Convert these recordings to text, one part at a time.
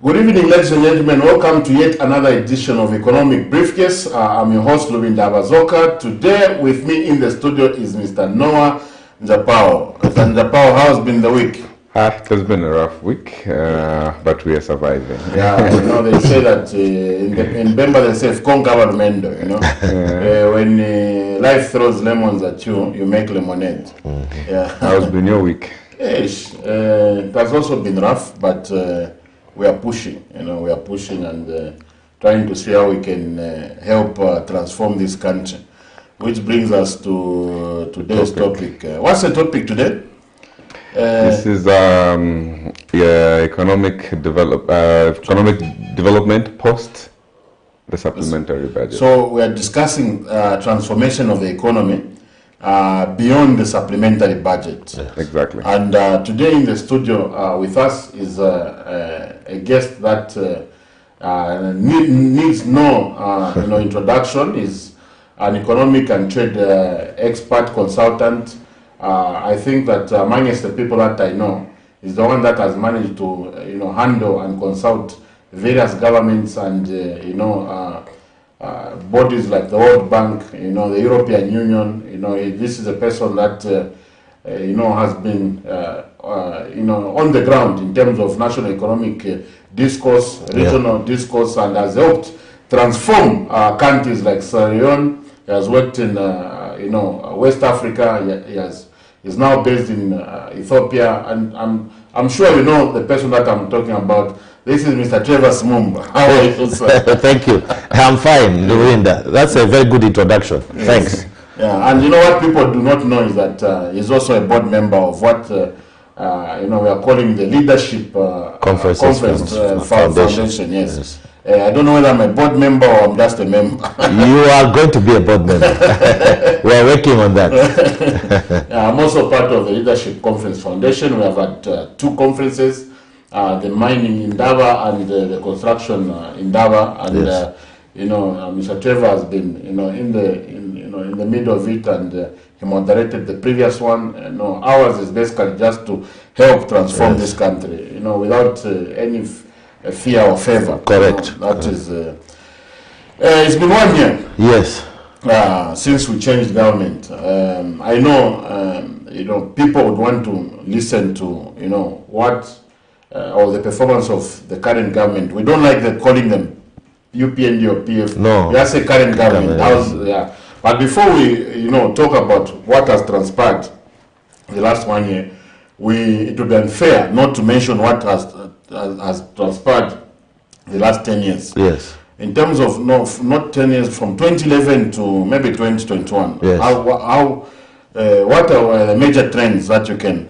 Good evening, ladies and gentlemen. Welcome to yet another edition of Economic Briefcase. I'm your host, Lubinda Abazoka. Today with me in the studio is Mr. Noah Njapao. Mr. Njapao, how's been the week? It has been a rough week, but we are surviving. Yeah, you know, they say that in Bemba they say, you know, when life throws lemons at you, you make lemonade. Mm-hmm. Yeah. How's been your week? Yes, it has also been rough, but we are pushing, and trying to see how we can help transform this country. Which brings us to today's topic. What's the topic today? This is economic development post the supplementary budget. So we are discussing transformation of the economy beyond the supplementary budget. Yes. Exactly. And today in the studio with us is a guest that needs no introduction. Is an economic and trade expert consultant. I think that amongst the people that I know is the one that has managed to handle and consult various governments and bodies like the World Bank, the European Union. This is a person that has been on the ground in terms of national economic discourse, regional discourse, and has helped transform countries like Sierra Leone. He has worked in West Africa. He's now based in Ethiopia, and I'm sure you know the person that I'm talking about. This is Mr. TREVOR SIMUMBA. How are you, sir? Thank you. I'm fine, Lurinda. That's a very good introduction. Yes. Thanks. Yeah, and you know what people do not know is that he's also a board member of what we are calling the Leadership Conference Foundation. Yes. I don't know whether I'm a board member or I'm just a member. You are going to be a board member. We are working on that. I'm also part of the Leadership Conference Foundation. We have had two conferences, the mining in Dava and the construction in Dava. And yes. Mr. Trevor has been in the middle of it, and he moderated the previous one. Ours is basically just to help transform this country, without any fear or favor. Correct. That is. It's been 1 year. Yes. Since we changed government. I know, people would want to listen to, what or the performance of the current government. We don't like calling them UPND or PF. No. We just say current government. Yeah. But before we, talk about what has transpired the last 1 year, it would be unfair not to mention what has transpired the last 10 years. Yes. In terms of not 10 years, from 2011 to maybe 2021. Yes. What are the major trends that you can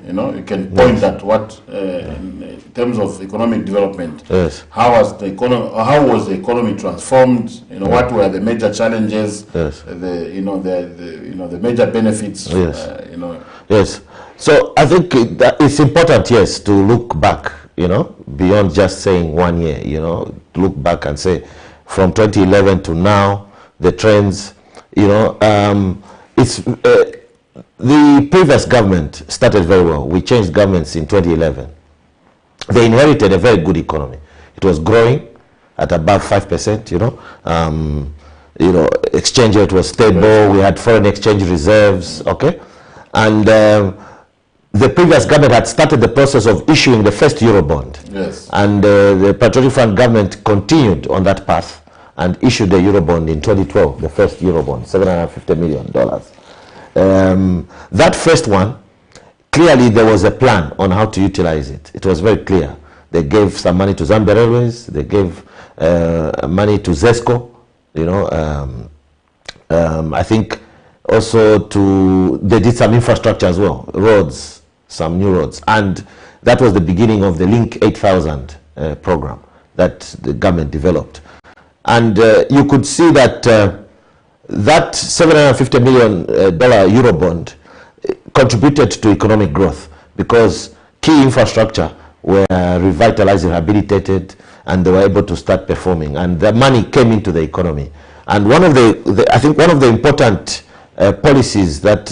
point at? What in terms of economic development? Yes. How was the economy transformed? What were the major challenges? Yes. The major benefits. Yes. Yes. So I think that it's important, yes, to look back. Beyond just saying 1 year. To look back and say from 2011 to now, the trends. It's. The previous government started very well. We changed governments in 2011. They inherited a very good economy. It was growing at above 5%. Exchange rate was stable. We had foreign exchange reserves. Okay, and the previous government had started the process of issuing the first Eurobond. Yes. And the Patriotic Front government continued on that path and issued the Eurobond in 2012, the first Eurobond, $750 million. That first one, clearly there was a plan on how to utilize it. It was very clear. They gave some money to Zambia Railways. They gave money to ZESCO. I think also they did some infrastructure as well, roads, some new roads. And that was the beginning of the Link 8000 program that the government developed. And you could see that that $750 million Eurobond contributed to economic growth because key infrastructure were revitalized, rehabilitated, and they were able to start performing. And the money came into the economy. And I think one of the important policies that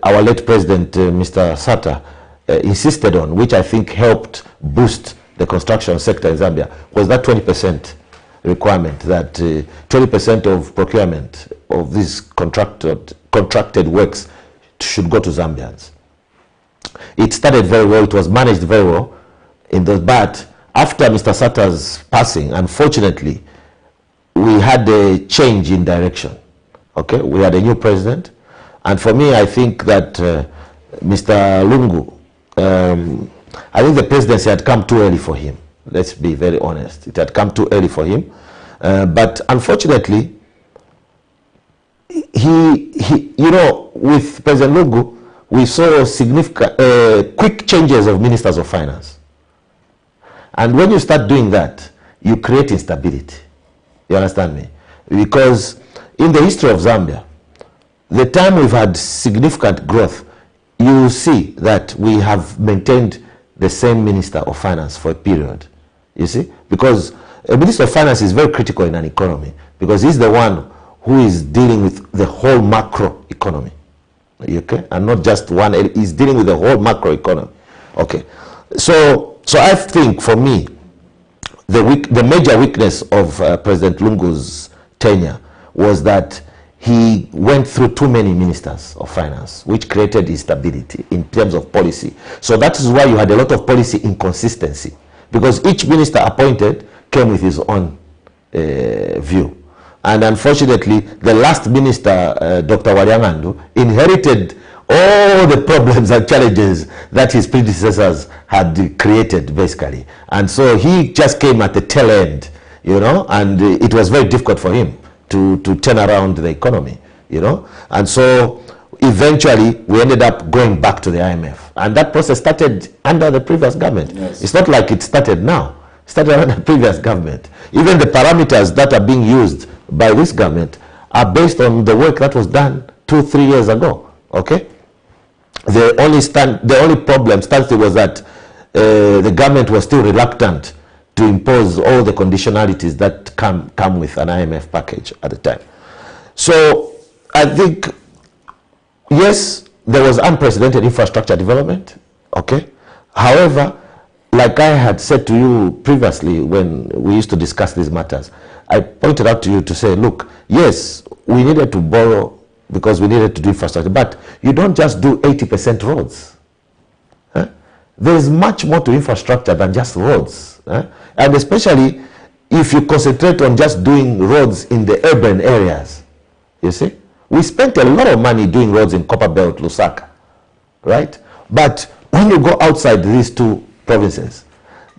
our late president, Mr. Sata, insisted on, which I think helped boost the construction sector in Zambia was that 20% requirement, that 20% of procurement of these contracted works should go to Zambians. It started very well, it was managed very well, but after Mr. Sata's passing, unfortunately, we had a change in direction. Okay, we had a new president, and for me, I think that Mr. Lungu, I think the presidency had come too early for him. Let's be very honest. It had come too early for him. But unfortunately, you know, with President Lungu, we saw significant, quick changes of ministers of finance. And when you start doing that, you create instability. You understand me? Because in the history of Zambia, the time we've had significant growth, you see that we have maintained the same minister of finance for a period. You see? Because a minister of finance is very critical in an economy, because he's the one who is dealing with the whole macro economy. Okay? And not just one, he's dealing with the whole macro economy. Okay. So I think, for me, the major weakness of President Lungu's tenure was that he went through too many ministers of finance, which created instability in terms of policy. So that is why you had a lot of policy inconsistency, because each minister appointed came with his own view. And unfortunately, the last minister, Dr. Waryangandu, inherited all the problems and challenges that his predecessors had created, basically. And so he just came at the tail end, you know, and it was very difficult for him to turn around the economy, you know. And so eventually we ended up going back to the IMF. And that process started under the previous government. Yes. It's not like it started now. It started under the previous government. Even the parameters that are being used by this government are based on the work that was done 2-3 years ago, okay? The only problem was that the government was still reluctant to impose all the conditionalities that come with an IMF package at the time. So I think, yes, there was unprecedented infrastructure development, okay? However, like I had said to you previously when we used to discuss these matters, I pointed out to you to say, look, yes, we needed to borrow because we needed to do infrastructure, but you don't just do 80% roads. There is much more to infrastructure than just roads. And especially if you concentrate on just doing roads in the urban areas. You see? We spent a lot of money doing roads in Copperbelt, Lusaka, right? But when you go outside these two provinces,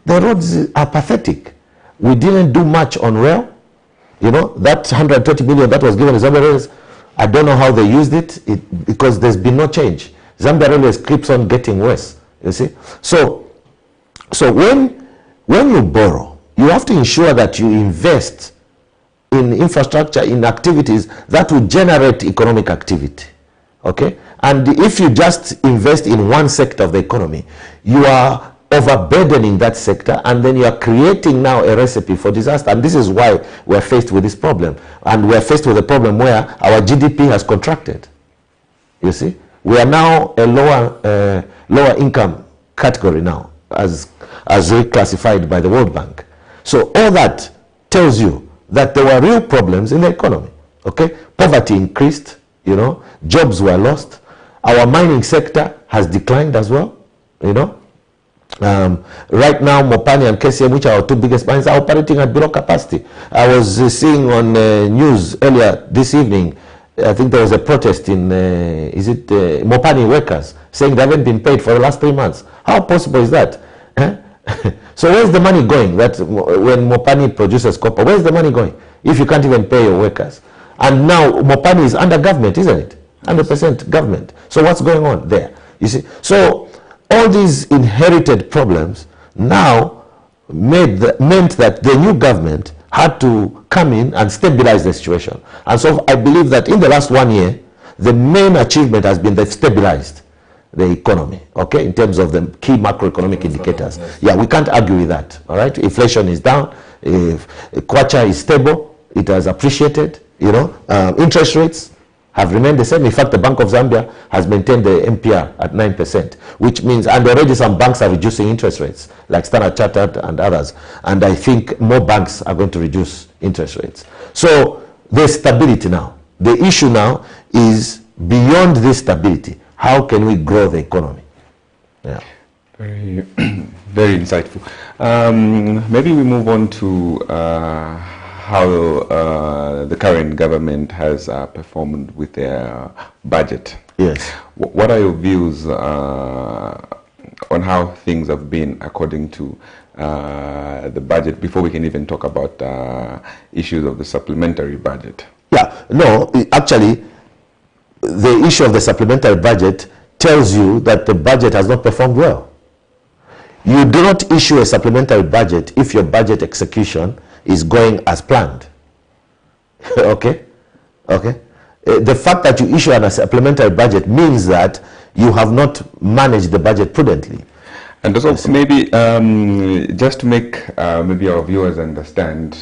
the roads are pathetic. We didn't do much on rail. You know, that 120 million that was given to Zambia Railways, I don't know how they used it because there's been no change. Zambia Railways keeps on getting worse, you see. So when you borrow, you have to ensure that you invest in infrastructure, in activities that will generate economic activity, okay? And if you just invest in one sector of the economy, you are overburdening that sector, and then you are creating now a recipe for disaster. And this is why we're faced with this problem. And we're faced with a problem where our GDP has contracted. You see? We are now a lower income category now, as reclassified by the World Bank. So all that tells you that there were real problems in the economy. Okay? Poverty increased, you know, jobs were lost. Our mining sector has declined as well, you know. Right now, Mopani and KCM, which are our two biggest mines, are operating at below capacity. I was seeing on news earlier this evening, I think there was a protest in, Mopani workers, saying they haven't been paid for the last 3 months. How possible is that? So where's the money going? That when Mopani produces copper, where's the money going if you can't even pay your workers? And now Mopani is under government, isn't it? 100% government. So what's going on there? You see? So all these inherited problems now meant that the new government had to come in and stabilize the situation. And so I believe that in the last 1 year, the main achievement has been they've stabilized the economy, okay, in terms of the key macroeconomic indicators. Yes. Yeah, we can't argue with that, all right? Inflation is down, if Kwacha is stable, it has appreciated, you know, interest rates have remained the same. In fact, the Bank of Zambia has maintained the MPR at 9%, which means, and already some banks are reducing interest rates, like Standard Chartered and others. And I think more banks are going to reduce interest rates. So there's stability now. The issue now is beyond this stability. How can we grow the economy? Yeah. Very, very insightful. Maybe we move on to how the current government has performed with their budget. Yes. What are your views on how things have been according to the budget, before we can even talk about issues of the supplementary budget? Yeah, no, actually, the issue of the supplementary budget tells you that the budget has not performed well. You do not issue a supplementary budget if your budget execution is going as planned. Okay? Okay? The fact that you issue a supplementary budget means that you have not managed the budget prudently. And also, maybe just to make maybe our viewers understand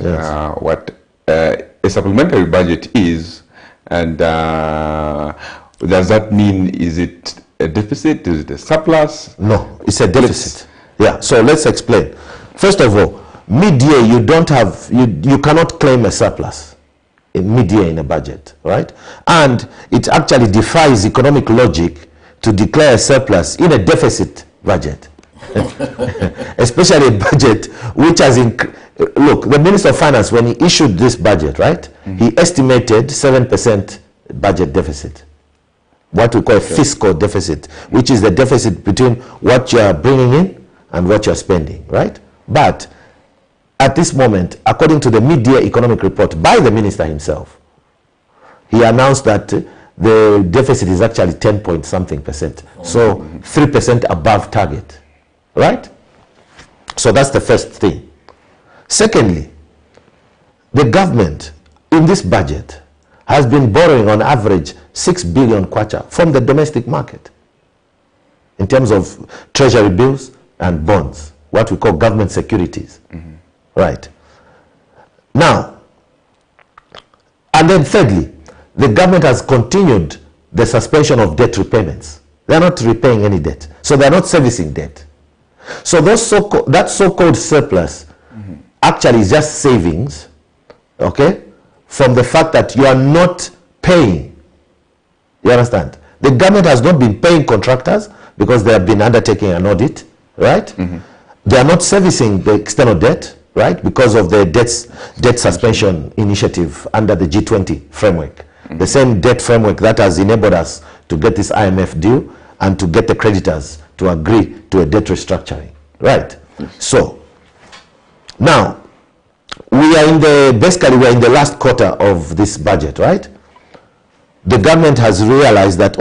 what a supplementary budget is, and does that mean, is it a deficit? Is it a surplus? No, it's a deficit. Yeah, so let's explain. First of all, mid-year you don't have, you cannot claim a surplus in mid-year in a budget, right? And it actually defies economic logic to declare a surplus in a deficit budget. Especially a budget which has look, the Minister of Finance, when he issued this budget, right, he estimated 7% budget deficit, what we call a fiscal deficit, which is the deficit between what you are bringing in and what you are spending, right? But at this moment, according to the mid-year economic report by the minister himself, he announced that the deficit is actually 10-point-something%, so 3% above target, right? So that's the first thing. Secondly, the government in this budget has been borrowing on average 6 billion kwacha from the domestic market in terms of treasury bills and bonds, what we call government securities. Right. Now, and then thirdly, the government has continued the suspension of debt repayments. They're not repaying any debt, so they're not servicing debt. So those that so-called surplus actually is just savings, okay, from the fact that you are not paying. You understand? The government has not been paying contractors because they have been undertaking an audit, right? They are not servicing the external debt, right, because of the debt suspension initiative under the G20 framework. The same debt framework that has enabled us to get this IMF deal and to get the creditors to agree to a debt restructuring, right? So, now, basically we are in the last quarter of this budget, right? The government has realized that,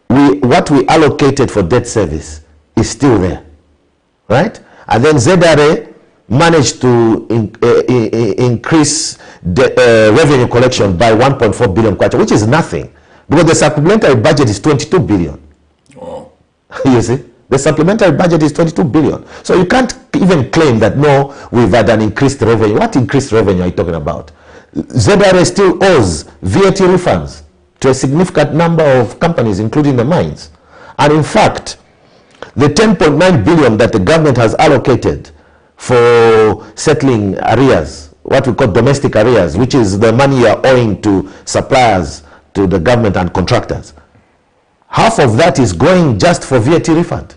what we allocated for debt service is still there, right? And then ZRA managed to increase the revenue collection by 1.4 billion kwacha, which is nothing, because the supplementary budget is 22 billion. Oh. You see? The supplementary budget is 22 billion. So you can't even claim that, no, we've had an increased revenue. What increased revenue are you talking about? ZRA still owes VAT refunds to a significant number of companies, including the mines. And in fact, the 10.9 billion that the government has allocated for settling arrears, what we call domestic arrears, which is the money you are owing to suppliers, to the government and contractors, half of that is going just for VAT refund.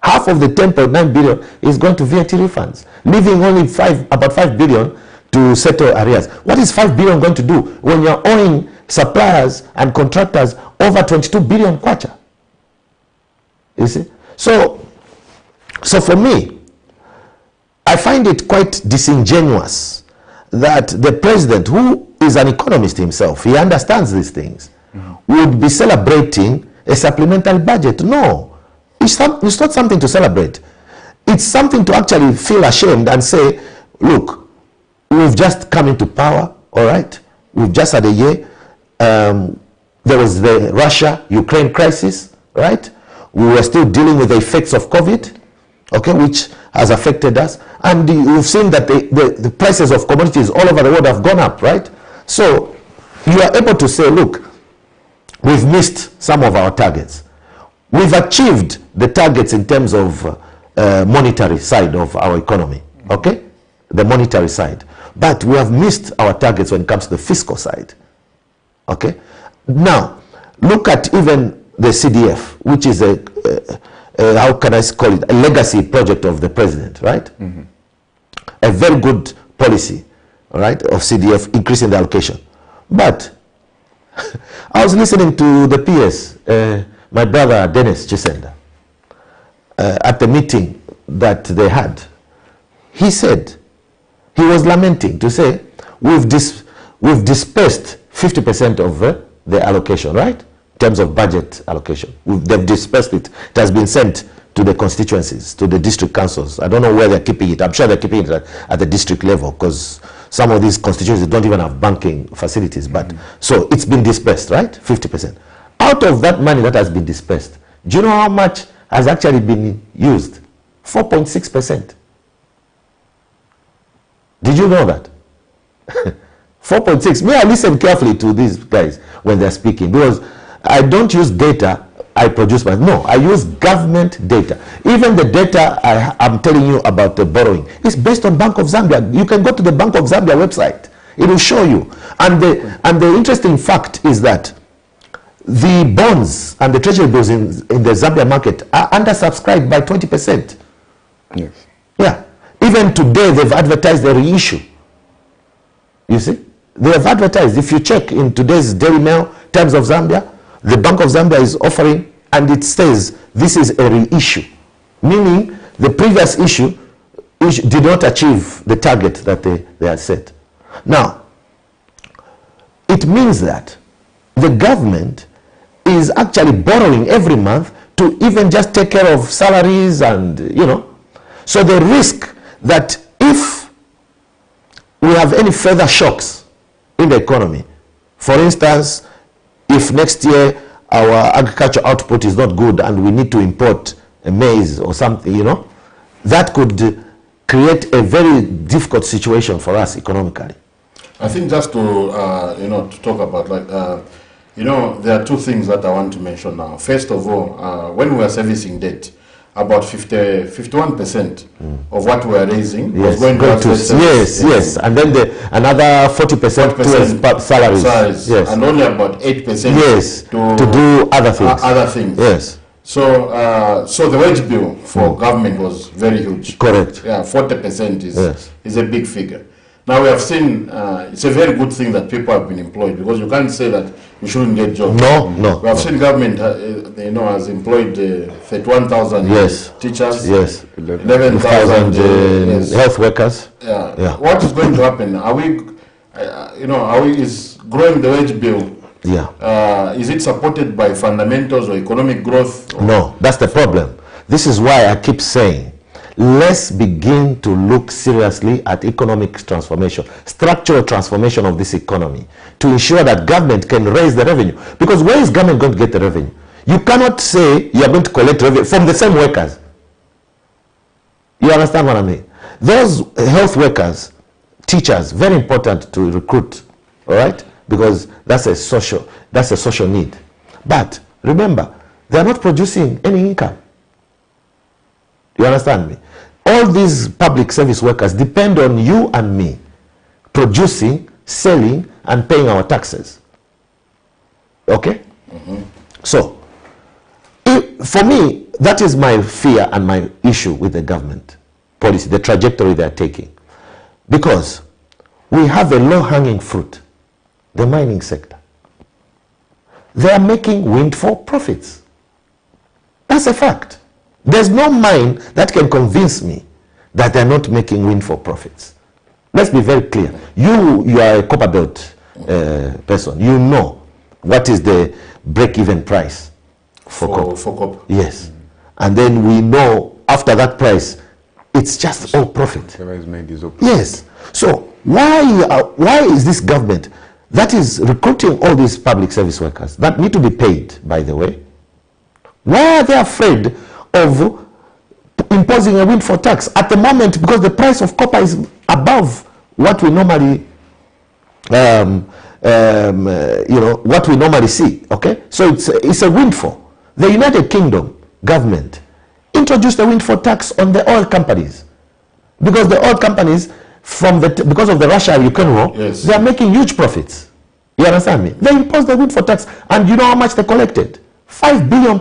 Half of the 10.9 billion is going to VAT refunds, leaving only about 5 billion to settle arrears. What is 5 billion going to do when you're owing suppliers and contractors over 22 billion kwacha? You see? So for me, I find it quite disingenuous that the president, who is an economist himself, he understands these things, would be celebrating a supplementary budget. No, it's not something to celebrate. It's something to actually feel ashamed and say, look, we've just come into power, all right? We've just had a year. There was the Russia-Ukraine crisis, right? We were still dealing with the effects of COVID, okay, which has affected us. And you've seen that the prices of commodities all over the world have gone up, right? So you are able to say, look, we've missed some of our targets. We've achieved the targets in terms of monetary side of our economy, okay? The monetary side. But we have missed our targets when it comes to the fiscal side, okay? Now, look at even the CDF, which is how can I call it, a legacy project of the president, right? Mm-hmm. A very good policy, all right, of CDF, increasing the allocation. But I was listening to the PS, my brother Dennis Chisenda, at the meeting that they had. He said, he was lamenting to say, we've dispersed 50% of the allocation, right? In terms of budget allocation. They've dispersed it. It has been sent to the constituencies, to the district councils. I don't know where they're keeping it. I'm sure they're keeping it at the district level, because some of these constituencies don't even have banking facilities. But so it's been dispersed, right? 50%. Out of that money that has been dispersed, do you know how much has actually been used? 4.6%. Did you know that? 4.6. May I listen carefully to these guys when they're speaking, because I don't use data I produce, but no, I use government data. Even the data I'm telling you about the borrowing is based on Bank of Zambia. You can go to the Bank of Zambia website. It will show you. And the interesting fact is that the bonds and the treasury bills in the Zambia market are undersubscribed by 20%. Yes. Yeah. Even today, they've advertised a reissue. You see? They have advertised. If you check in today's Daily Mail, Times of Zambia, the Bank of Zambia is offering, and it says this is a reissue, meaning the previous issue did not achieve the target that they had set. Now, it means that the government is actually borrowing every month to even just take care of salaries and, you know. So the risk that if we have any further shocks in the economy, for instance, if next year our agriculture output is not good and we need to import maize or something, you know, that could create a very difficult situation for us economically. I think just to, to talk about, there are two things that I want to mention now. First of all, when we are servicing debt, about 51% of what we are raising was going to yes, and then another 40% towards salaries. Yes. And only about 8% to do other things. Other things. Yes. So the wage bill for government was very huge. Correct. Yeah, 40% is a big figure. Now we have seen, it's a very good thing that people have been employed, because you can't say that you shouldn't get jobs. No. We have seen government, has employed 31,000 teachers. Yes. 11,000 health workers. Yeah. What is going to happen? Is growing the wage bill? Yeah. Is it supported by fundamentals or economic growth? No, that's the problem. This is why I keep saying, let's begin to look seriously at economic transformation, structural transformation of this economy, to ensure that government can raise the revenue. Because where is government going to get the revenue? You cannot say you are going to collect revenue from the same workers. You understand what I mean? Those health workers, teachers, very important to recruit, all right? Because that's a social need. But remember, they are not producing any income. You understand me? All these public service workers depend on you and me producing, selling, and paying our taxes. Okay? So, for me, that is my fear and my issue with the government policy, the trajectory they are taking. Because we have a low-hanging fruit, the mining sector. They are making windfall profits. That's a fact. There's no mine that can convince me that they're not making windfall profits. Let's be very clear. You are a copper belt person. You know what is the break-even price for copper. For copper. Yes. And then we know after that price, it's just all profit. Yes. So why is this government that is recruiting all these public service workers that need to be paid, by the way? Why are they afraid of imposing a windfall tax at the moment, because the price of copper is above what we normally what we normally see. Okay, so it's a windfall. The United Kingdom government introduced a windfall tax on the oil companies, because the oil companies, because of the Russia-Ukraine war, yes, they are making huge profits. You understand me? They imposed the windfall tax, and you know how much they collected? £5 billion.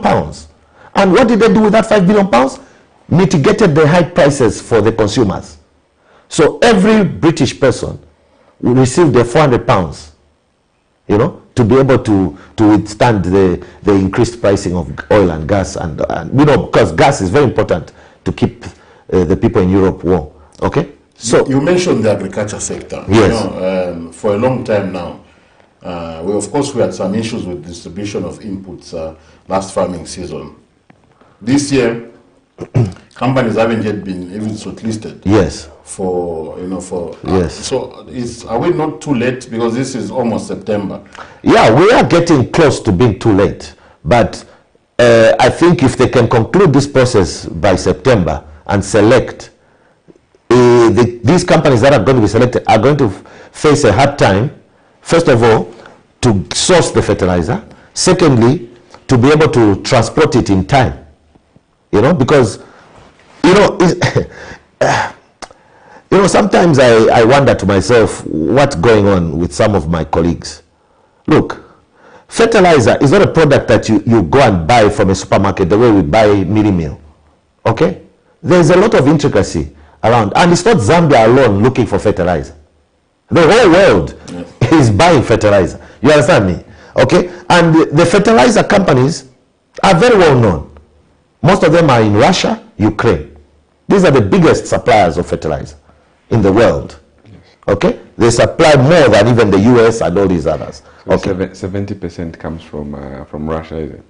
And what did they do with that £5 billion? Mitigated the high prices for the consumers. So every British person will receive the £400, to be able to withstand the increased pricing of oil and gas, and because gas is very important to keep the people in Europe warm. Okay, so you mentioned the agriculture sector. Yes. For a long time now, we had some issues with distribution of inputs last farming season. This year, companies haven't yet been even shortlisted. Yes. Yes. So are we not too late, because this is almost September? Yeah, we are getting close to being too late. But I think if they can conclude this process by September and select, these companies that are going to be selected are going to face a hard time, first of all, to source the fertilizer. Secondly, to be able to transport it in time. Because, sometimes I wonder to myself what's going on with some of my colleagues. Look, fertilizer is not a product that you go and buy from a supermarket the way we buy mini meal. Okay? There's a lot of intricacy around. And it's not Zambia alone looking for fertilizer. The whole world is buying fertilizer. You understand me? Okay? And the fertilizer companies are very well known. Most of them are in Russia, Ukraine. These are the biggest suppliers of fertilizer in the world. Yes. Okay? They supply more than even the US and all these others. So okay. 70% comes from Russia, is it?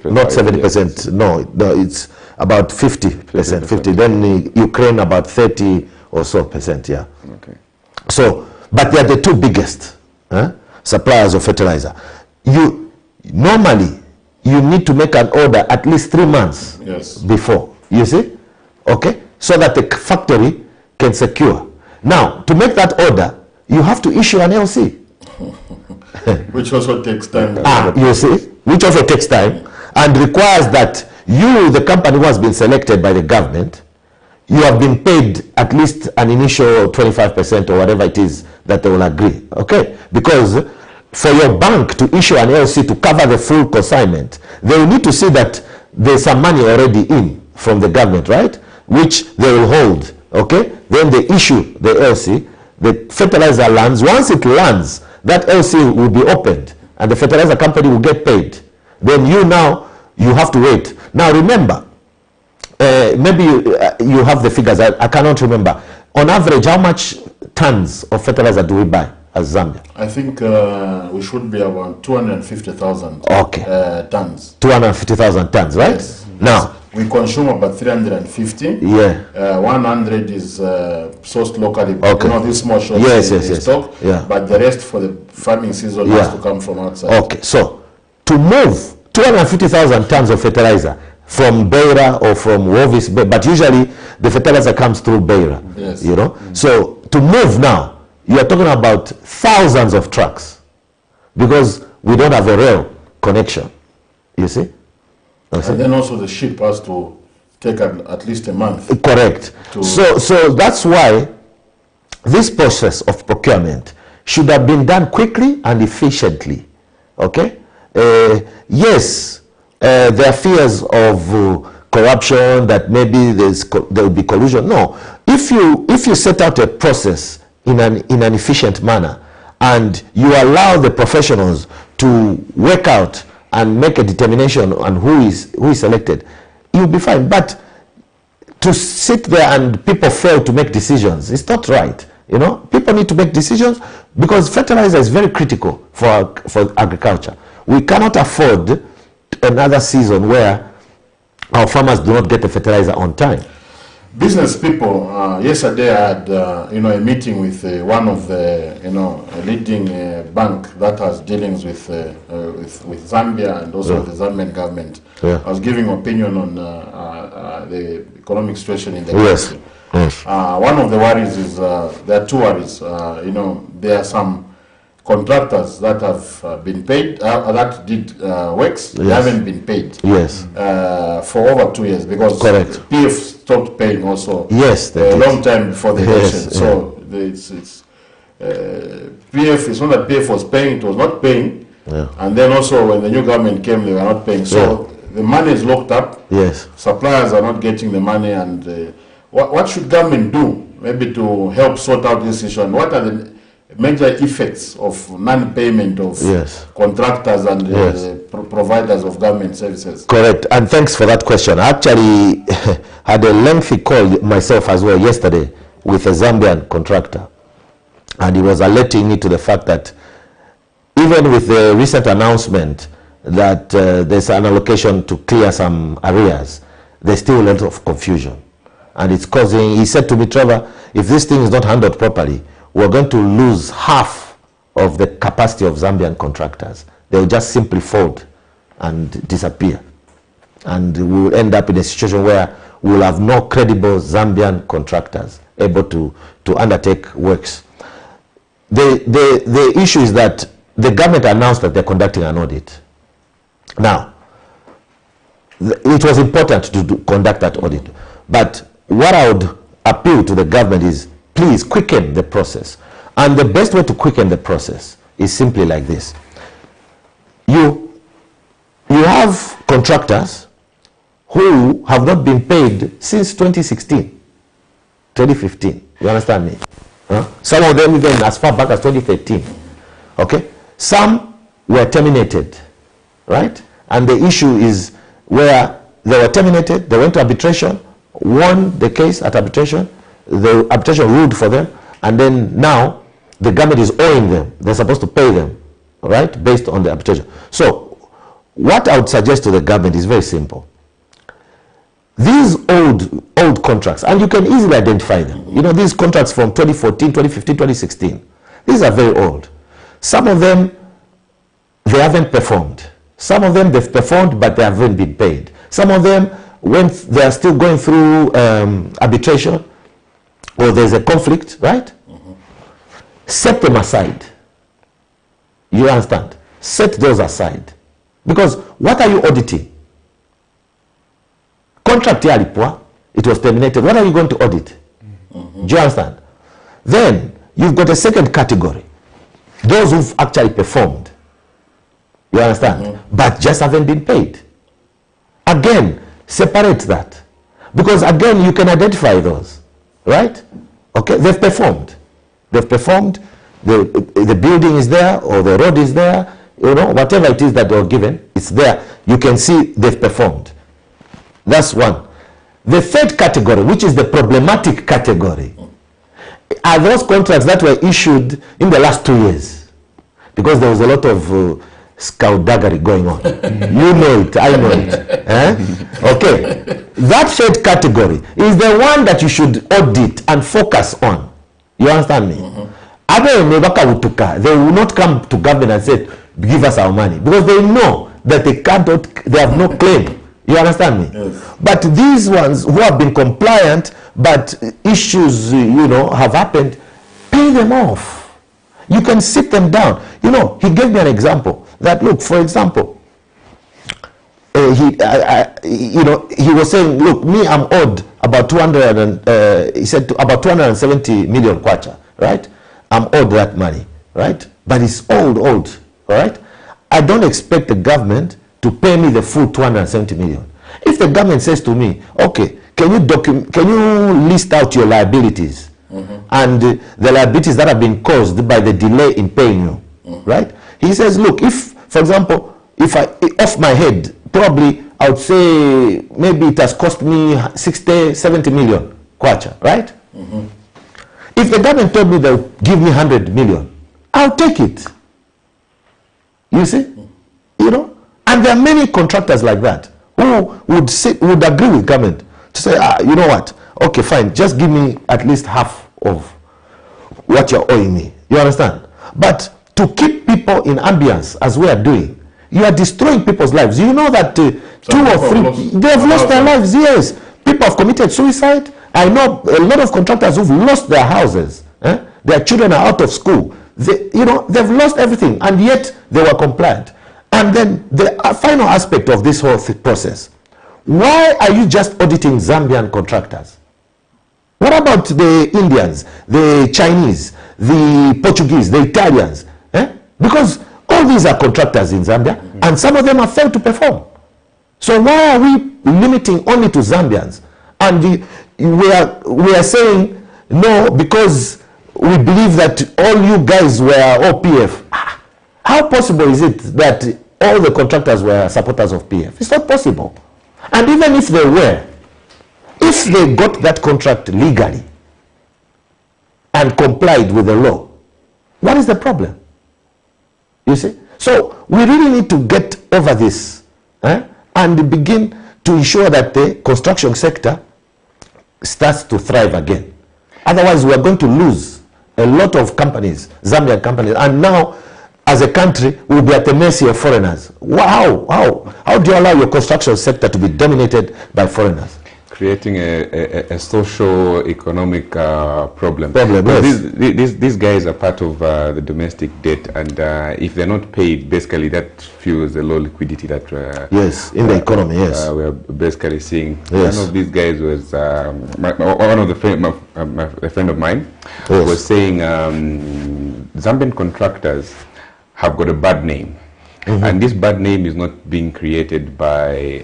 Not 70%, no, it's about 50%. 50. Then Ukraine about 30 or so percent, yeah. Okay. So, but they are the two biggest suppliers of fertilizer. Normally, you need to make an order at least 3 months before, you see? Okay? So that the factory can secure. Now, to make that order, you have to issue an LC. Which also takes time. You see? Which also takes time and requires that you, the company who has been selected by the government, you have been paid at least an initial 25% or whatever it is that they will agree. Okay? Because for your bank to issue an LC to cover the full consignment, they will need to see that there's some money already in from the government, right? Which they will hold. Okay? Then they issue the LC, the fertilizer lands. Once it lands, that LC will be opened and the fertilizer company will get paid. Then you have to wait. Now remember, maybe you have the figures, I cannot remember. On average, how much tons of fertilizer do we buy as Zambia? I think we should be around 250,000 tons. 250,000 tons, right? Yes. Now, we consume about 350. Yeah. 100 is sourced locally. Okay. This small shops stock. Yeah. But the rest for the farming season has to come from outside. Okay. So to move 250,000 tons of fertilizer from Beira or from Wovis, but usually the fertilizer comes through Beira. Yes. So to move now, you are talking about thousands of trucks because we don't have a rail connection. You see? And then also the ship has to take at least a month. Correct. So that's why this process of procurement should have been done quickly and efficiently. Okay? Yes, there are fears of corruption, that maybe there will be collusion. No. If you set out a process in an efficient manner and you allow the professionals to work out and make a determination on who is selected, you'll be fine. But to sit there and people fail to make decisions, it's not right. People need to make decisions because fertilizer is very critical for agriculture. We cannot afford another season where our farmers do not get the fertilizer on time. Business people, yesterday I had a meeting with one of the leading bank that has dealings with Zambia and also the Zambian government. I was giving opinion on the economic situation in the country. Yes. One of the worries is there are two worries. There are some contractors that have been paid, that did works, they haven't been paid. Yes. For over 2 years, because Correct. PF stopped paying also. Yes, a long time before the election. Yes, So PF, it's not that PF was paying, it was not paying. Yeah. And then also when the new government came, they were not paying. So the money is locked up. Yes. Suppliers are not getting the money. And what should government do maybe to help sort out this issue? And what are the major effects of non-payment of contractors and providers of government services? Correct. And thanks for that question. I actually had a lengthy call myself as well yesterday with a Zambian contractor. And he was alerting me to the fact that even with the recent announcement that there's an allocation to clear some areas, there's still a lot of confusion. And it's causing, he said to me, Trevor, if this thing is not handled properly, we're going to lose half of the capacity of Zambian contractors. They'll just simply fold and disappear. And we will end up in a situation where we'll have no credible Zambian contractors able to undertake works. The issue is that the government announced that they're conducting an audit. Now, it was important to conduct that audit. But what I would appeal to the government is, please quicken the process. And the best way to quicken the process is simply like this. You have contractors who have not been paid since 2016, 2015. You understand me? Some of them even as far back as 2013. Okay? Some were terminated, right? And the issue is where they were terminated, they went to arbitration, won the case at arbitration, the arbitration ruled for them, and then now the government is owing them. They're supposed to pay them, right, based on the arbitration. So what I would suggest to the government is very simple. These old contracts, and you can easily identify them. You know, these contracts from 2014, 2015, 2016, these are very old. Some of them, they haven't performed. Some of them, they've performed, but they haven't been paid. Some of them, when they are still going through arbitration, or there's a conflict, right? Set them aside. You understand? Set those aside. Because what are you auditing? Contract here, it was terminated. What are you going to audit? Do you understand? Then you've got a second category. Those who've actually performed. You understand? But just haven't been paid. Again, separate that. Because again, you can identify those. Right? Okay? They've performed. They've performed. The building is there, or the road is there. You know, whatever it is that they were given, it's there. You can see they've performed. That's one. The third category, which is the problematic category, are those contracts that were issued in the last 2 years. Because there was a lot of skullduggery going on. You know it, I know it. Okay. That third category is the one that you should audit and focus on. You understand me? They will not come to government and say, give us our money. Because they know that they have no claim. You understand me? Yes. But these ones who have been compliant, but issues, you know, have happened, pay them off. You can sit them down. You know, he gave me an example that, look, for example, you know, he was saying, look, me, I'm owed about he said about 270 million kwacha, right? I'm owed that money, right? But it's old, all right? I don't expect the government to pay me the full 270 million. If the government says to me, okay, can you list out your liabilities and the liabilities that have been caused by the delay in paying you, right? He says, look, if, for example, if I, off my head, probably I would say maybe it has cost me 60, 70 million kwacha, right? If the government told me they'll give me 100 million, I'll take it. You see? You know? And there are many contractors like that who would agree with government to say, you know what? Okay, fine. Just give me at least half of what you're owing me. You understand? But to keep people in ambience, as we are doing, you are destroying people's lives. You know that 2 or 3, they've lost their lives. Yes. People have committed suicide. I know a lot of contractors who've lost their houses. Their children are out of school. they've lost everything, and yet they were compliant. And then the final aspect of this whole process, why are you just auditing Zambian contractors? What about the Indians, the Chinese, the Portuguese, the Italians? Because all these are contractors in Zambia, and some of them have failed to perform. So why are we limiting only to Zambians? And we are saying no because we believe that all you guys were PF. How possible is it that all the contractors were supporters of PF? It's not possible. And even if they were, if they got that contract legally and complied with the law, what is the problem? You see? So we really need to get over this and begin to ensure that the construction sector starts to thrive again. Otherwise, we are going to lose a lot of companies, Zambian companies, and now, as a country, we'll be at the mercy of foreigners. Wow, how do you allow your construction sector to be dominated by foreigners? Creating a socio-economic problem. Yes. These guys are part of the domestic debt, and if they're not paid, basically that fuels the low liquidity that yes, in the economy. Yes, we're basically seeing. Yes. One of these guys was a friend of mine yes. was saying Zambian contractors have got a bad name. And this bad name is not being created by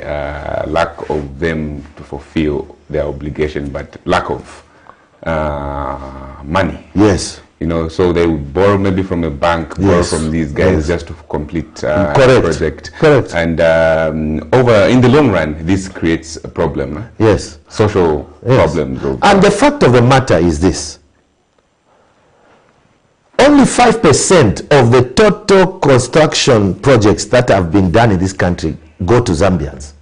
lack of them to fulfill their obligation, but lack of money. Yes. You know, so they would borrow maybe from a bank, borrow from these guys just to complete the project. Correct. And in the long run, this creates a problem. Yes. Social problems. And the fact of the matter is this. Only 5% of the total construction projects that have been done in this country go to Zambians.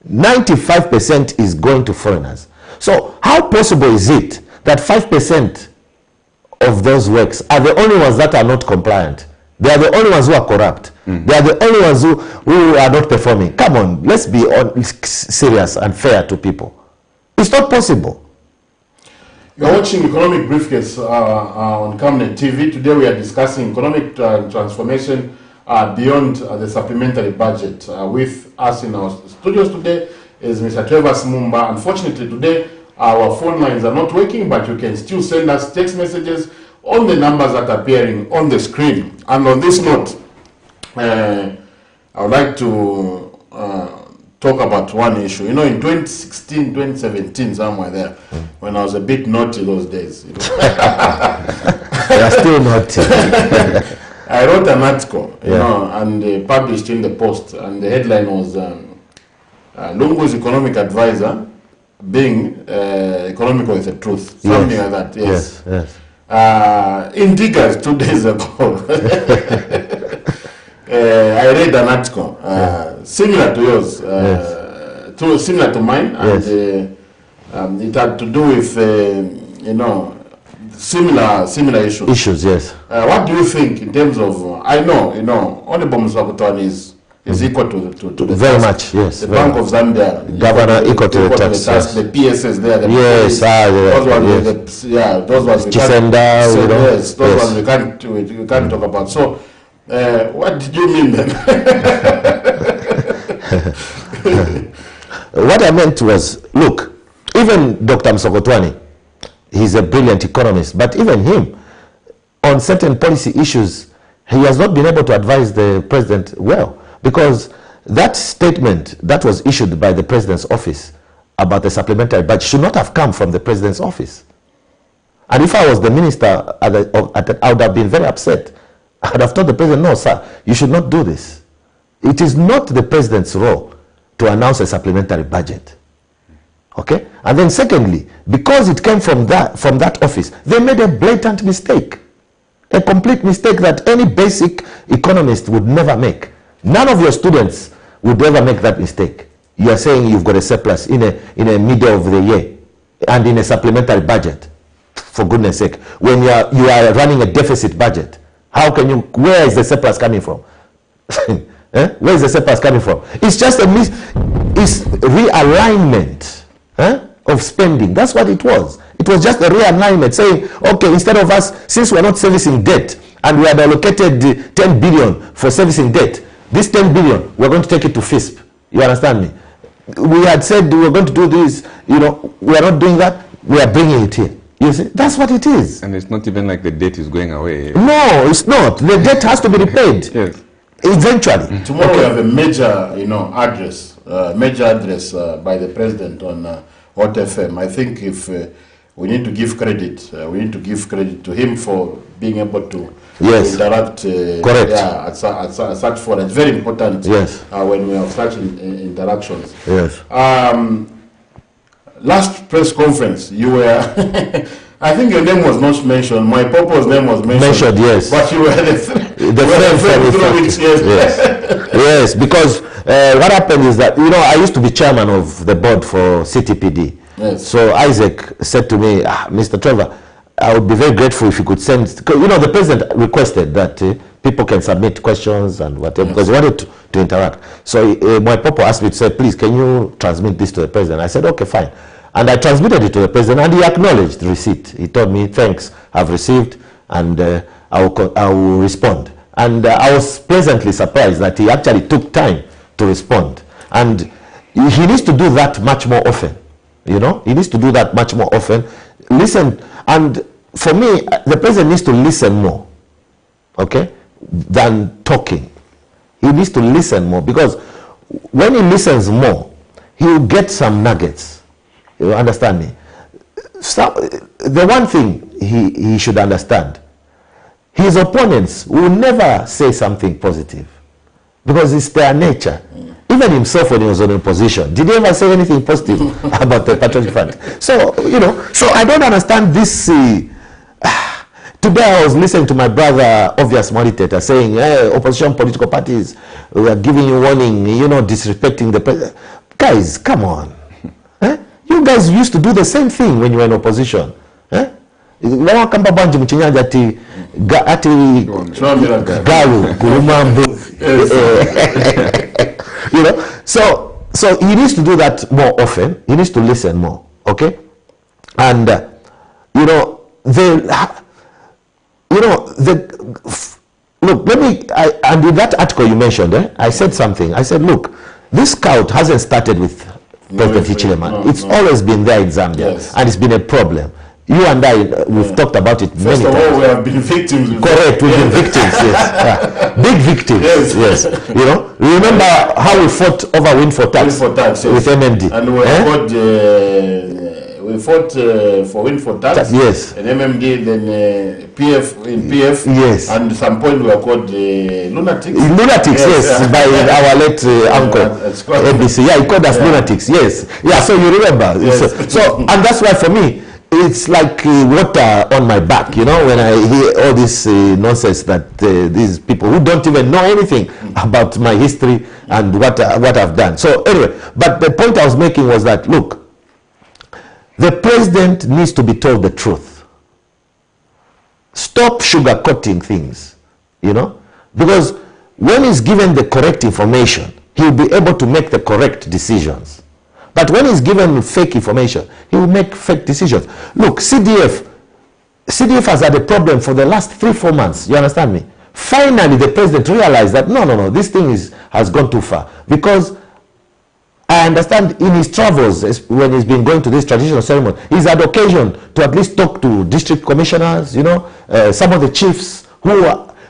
95% is going to foreigners. So how possible is it that 5% of those works are the only ones that are not compliant? They are the only ones who are corrupt. They are the only ones who are not performing. Come on, let's be serious and fair to people. It's not possible. You're watching Economic Briefcase on Cabinet TV. Today we are discussing economic transformation beyond the supplementary budget. With us in our studios today is Mr. TREVOR SIMUMBA. Unfortunately today our phone lines are not working, but you can still send us text messages on the numbers that are appearing on the screen. And on this note, I would like to talk about one issue. You know, in 2016, 2017, somewhere there, when I was a bit naughty those days. You know. They are still naughty. I wrote an article, you know, and published in the Post, and the headline was Lungu's economic advisor being economical with the truth. Something like that, yes. In Diggers 2 days ago, I read an article similar to yours, similar to mine, and it had to do with, you know, similar issues. Issues, yes. What do you think in terms of? I know, you know, Honorable Musakutwani is equal to the very task. much, yes. The Bank of Zambia, Governor equal to the tax. Yes. The PSS there, the yes, those ones we can't. Yes, those ones we can't talk about. So, what did you mean then? What I meant was, look, even Dr. Musakutwani, he's a brilliant economist, but even him, on certain policy issues, he has not been able to advise the president well, because that statement that was issued by the president's office about the supplementary budget should not have come from the president's office. And if I was the minister, I would have been very upset. I would have told the president, no, sir, you should not do this. It is not the president's role to announce a supplementary budget. Okay? And then secondly, because it came from that office, they made a blatant mistake. A complete mistake that any basic economist would never make. None of your students would ever make that mistake. You are saying you've got a surplus in a middle of the year and in a supplementary budget. For goodness sake, when you are running a deficit budget, how can you? Where is the surplus coming from? Where is the surplus coming from? It's just it's realignment of spending. That's what it was. It was just a realignment saying, okay, instead of us, since we're not servicing debt, and we had allocated 10 billion for servicing debt, this 10 billion, we're going to take it to FISP. You understand me? We had said we were going to do this, we are not doing that, we are bringing it here. You see, that's what it is. And it's not even like the debt is going away. No, it's not. The debt has to be repaid. Yes. Eventually. Tomorrow we have a major, address, by the president on Hot FM. I think if we need to give credit, to him for being able to interact. Correct. Yeah, at such forum. It's very important. Yes. When we have such interactions. Yes. Last press conference, you were. I think your name was not mentioned. My Popo's name was mentioned. Yes. But you were the friend through which, yes. Yes, because what happened is that, I used to be chairman of the board for CTPD. Yes. So Isaac said to me, Mr. Trevor, I would be very grateful if you could send, the president requested that people can submit questions and whatever, because he wanted to interact. So my Popo asked me to say, please, can you transmit this to the president? I said, okay, fine. And I transmitted it to the president, and he acknowledged the receipt. He told me, thanks, I've received, and I will respond. And I was pleasantly surprised that he actually took time to respond. And he needs to do that much more often. He needs to do that much more often. Listen, and for me, the president needs to listen more, okay, than talking. He needs to listen more, because when he listens more, he will get some nuggets. You understand me? So, the one thing he should understand, his opponents will never say something positive, because it's their nature. Even himself, when he was in opposition, did he ever say anything positive about the Patriotic Front? So, so I don't understand this. Today I was listening to my brother, Obvious Monitator, saying, hey, opposition political parties, we are giving you warning, disrespecting the president. Guys, come on. You guys used to do the same thing when you were in opposition. So he needs to do that more often. He needs to listen more. Okay? And look, and in that article you mentioned, I said something. I said, look, this scout hasn't started with President Hichilema. It's always been there in Zambia, and it's been a problem. You and I, we've talked about it many times. First of all, we have been victims. Correct, we've been victims, yes. Big victims, yes. Remember how we fought over windfall tax with MMD. And we fought for windfall tax. Yes. And MMD, then PF, yes. And at some point we were called lunatics. Lunatics, yes, by our late uncle, ABC. Yeah, he called us lunatics, yes. Yeah, so you remember. Yes. So, and that's why for me, it's like water on my back, when I hear all this nonsense that these people who don't even know anything about my history and what I've done. So anyway, but the point I was making was that, look, the president needs to be told the truth. Stop sugarcoating things, because when he's given the correct information, he'll be able to make the correct decisions. But when he's given fake information, he will make fake decisions. Look, CDF has had a problem for the last 3-4 months. You understand me? Finally, the president realized that, no, this thing has gone too far. Because I understand in his travels, when he's been going to this traditional ceremony, he's had occasion to at least talk to district commissioners, some of the chiefs who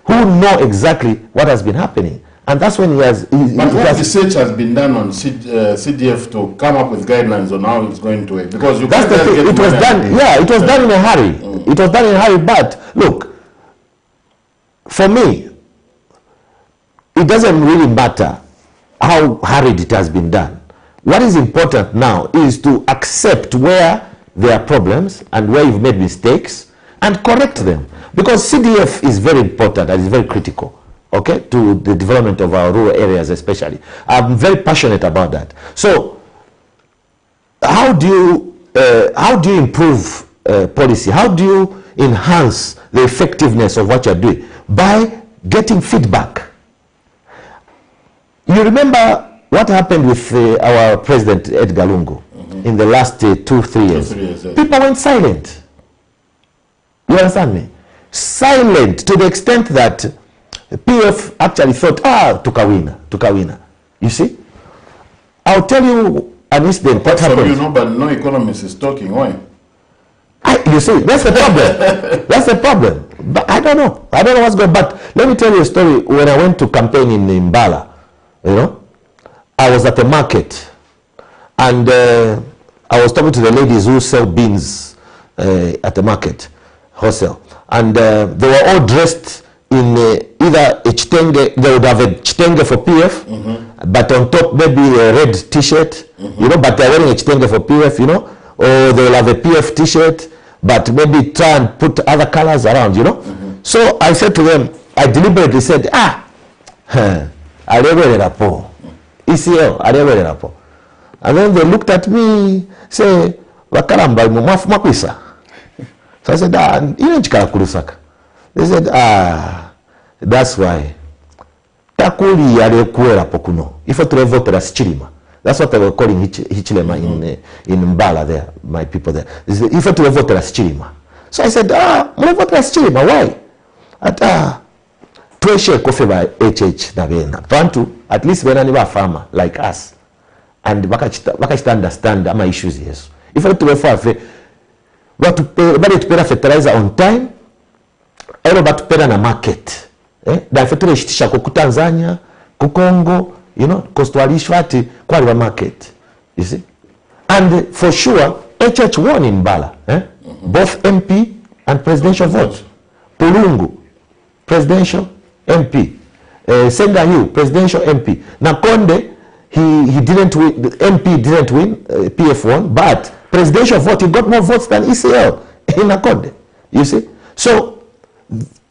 know exactly what has been happening. And that's when But research has been done on CDF to come up with guidelines on how it's going to work? Because you can't just get it was done. Yeah, it was done in a hurry. It was done in a hurry. But look, for me, it doesn't really matter how hurried it has been done. What is important now is to accept where there are problems and where you've made mistakes and correct them. Because CDF is very important and is very critical. Okay, to the development of our rural areas especially. I'm very passionate about that. So, how do you improve policy? How do you enhance the effectiveness of what you're doing? By getting feedback. You remember what happened with our President Edgar Lungu? in the last 2-3 years, 3 years, yes. people went silent. You understand me? Silent to the extent that PF actually thought, tukawina. You see? I'll tell you an incident. What happened? You know, but no economist is talking. Why? You see, that's the problem. That's the problem. But I don't know. I don't know what's going on. But let me tell you a story. When I went to campaign in Mbala, you know, I was at the market, and I was talking to the ladies who sell beans at the market, wholesale. And they were all dressed in either a chitenge, they would have a chitenge for PF, but on top maybe a red t-shirt, you know, but they're wearing a chitenge for PF, you know, or they'll have a PF t-shirt, but maybe try and put other colors around, you know. So I said to them, I deliberately said, ECL, and then they looked at me, say, Wakaramba, Makwisa. So I said, they said, that's why. Takuli yalekuera pokuno. If TREVOR Chilima. That's what they were calling Hichilema in Mbala there, my people there. They said, if TREVOR Chilima. So I said, Mlevo Chilima, why? At Tueshe Kofe by HH Nagena. Bantu, at least when I farmer like us. And Bakachita understand my issues, yes. If TREVOR but to pay fertilizer on time, but to pay na market. Da fertilizer shitisha ku Tanzania, ku Congo, you know, kostwalishwa ati kwa market. You see? And for sure, HH won in Mbala. Both MP and presidential vote. Pulungu, presidential MP. Sengayu, presidential MP. Nakonde, he didn't win, the MP didn't win, PF won, but presidential vote, he got more votes than ECL in Nakonde. You see? So,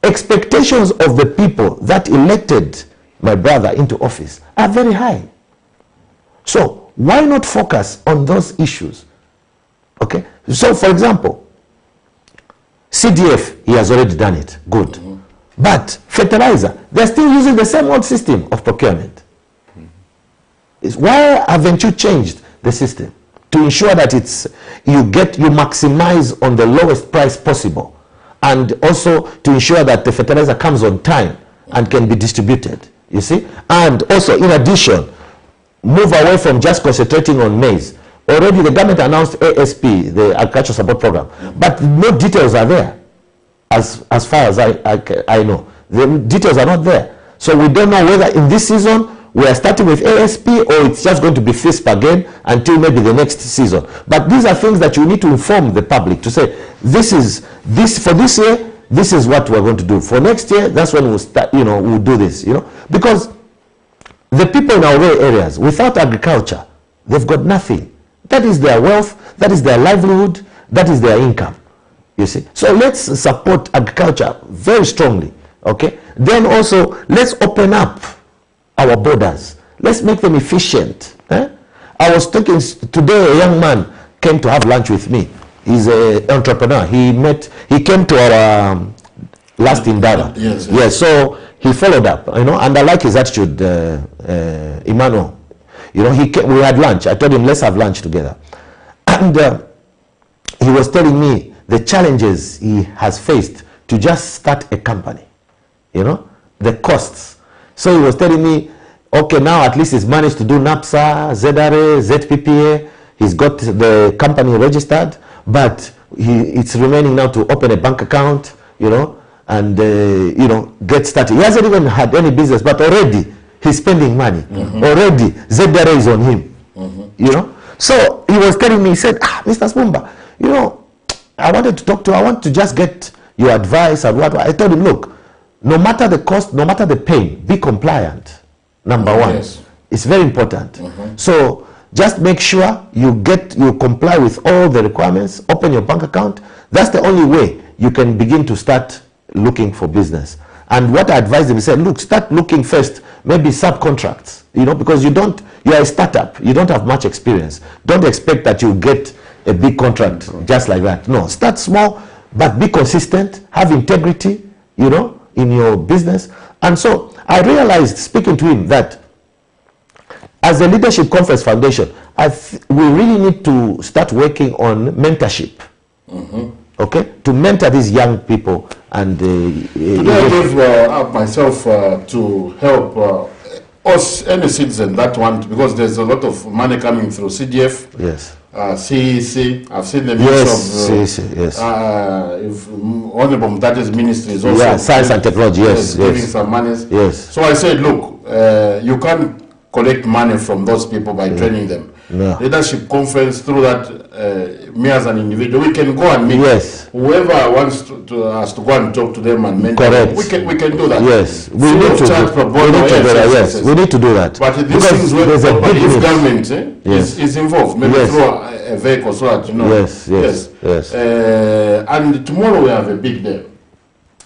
expectations of the people that elected my brother into office are very high. So, why not focus on those issues? Okay? So, for example, CDF, he has already done it. Good. But fertilizer, they're still using the same old system of procurement. Why haven't you changed the system to ensure that you maximize on the lowest price possible, and also to ensure that the fertilizer comes on time and can be distributed, you see? And also, in addition, move away from just concentrating on maize. Already the government announced ASP, the Agricultural Support Program, but no details are there as far as I know. The details are not there. So we don't know whether in this season we are starting with ASP or it's just going to be FISP again until maybe the next season. But these are things that you need to inform the public to say, for this year, this is what we're going to do. For next year, that's when we'll start, you know, we'll do this, you know. Because the people in our rural areas, without agriculture, they've got nothing. That is their wealth, that is their livelihood, that is their income, you see. So let's support agriculture very strongly, okay? Then also, let's open up our borders. Let's make them efficient. I was thinking today, a young man came to have lunch with me. He's an entrepreneur. He came to our last Indaba. Yes, so he followed up, you know, and I like his attitude, Emmanuel. You know, we had lunch. I told him, let's have lunch together. And he was telling me the challenges he has faced to just start a company, you know, the costs. So he was telling me, okay, now at least he's managed to do NAPSA, ZRA, ZPPA. He's got the company registered, but it's remaining now to open a bank account, you know, and, you know, get started. He hasn't even had any business, but already he's spending money. Already ZRA is on him, you know. So he was telling me, he said, Mr. SIMUMBA, you know, I wanted to talk to you. I want to just get your advice and what. I told him, look, no matter the cost, no matter the pain, be compliant. Number one. Yes. It's very important. So just make sure you comply with all the requirements, open your bank account. That's the only way you can begin to start looking for business. And what I advised him, he said, look, start looking first, maybe subcontracts, you know, because you are a startup, you don't have much experience. Don't expect that you get a big contract just like that. No, start small, but be consistent, have integrity, you know, in your business. And so I realized, speaking to him, that as a Leadership Conference Foundation, we really need to start working on mentorship. Okay, to mentor these young people. And today I gave up myself to help us, any citizen that want, because there's a lot of money coming through CDF. Yes. CEC, I've seen the yes, mix of yes. if Honorable Mutate's ministry is also science and technology, giving some money. Yes. So I said, look, you can't collect money from those people by training them. No. Leadership conference, through that, me as an individual, we can go and meet whoever wants to us to go and talk to them and mentor them. We can do that. Yes, we need to do that. Yes, we need to do that. But these things work properly if government is involved, maybe through a vehicle, so that, you know. Yes. And tomorrow we have a big day.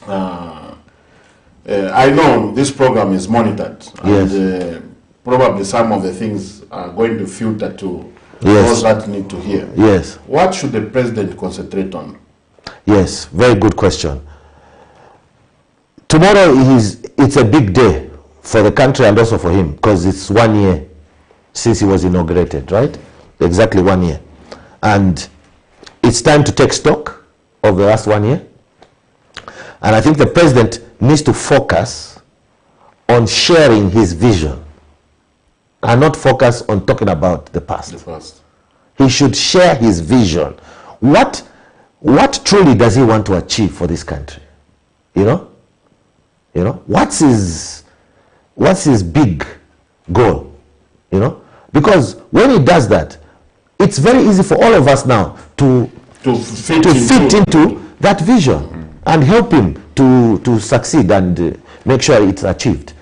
I know this program is monitored, and probably some of the things are going to filter to those that need to hear. Yes. What should the president concentrate on? Yes, very good question. Tomorrow it's a big day for the country and also for him, because it's 1 year since he was inaugurated, right? Exactly 1 year. And it's time to take stock of the last 1 year. And I think the president needs to focus on sharing his vision and not focus on talking about the past. He should share his vision. What truly does he want to achieve for this country? You know, what's his big goal? You know, because when he does that, it's very easy for all of us now to fit into that vision and help him to succeed and make sure it's achieved.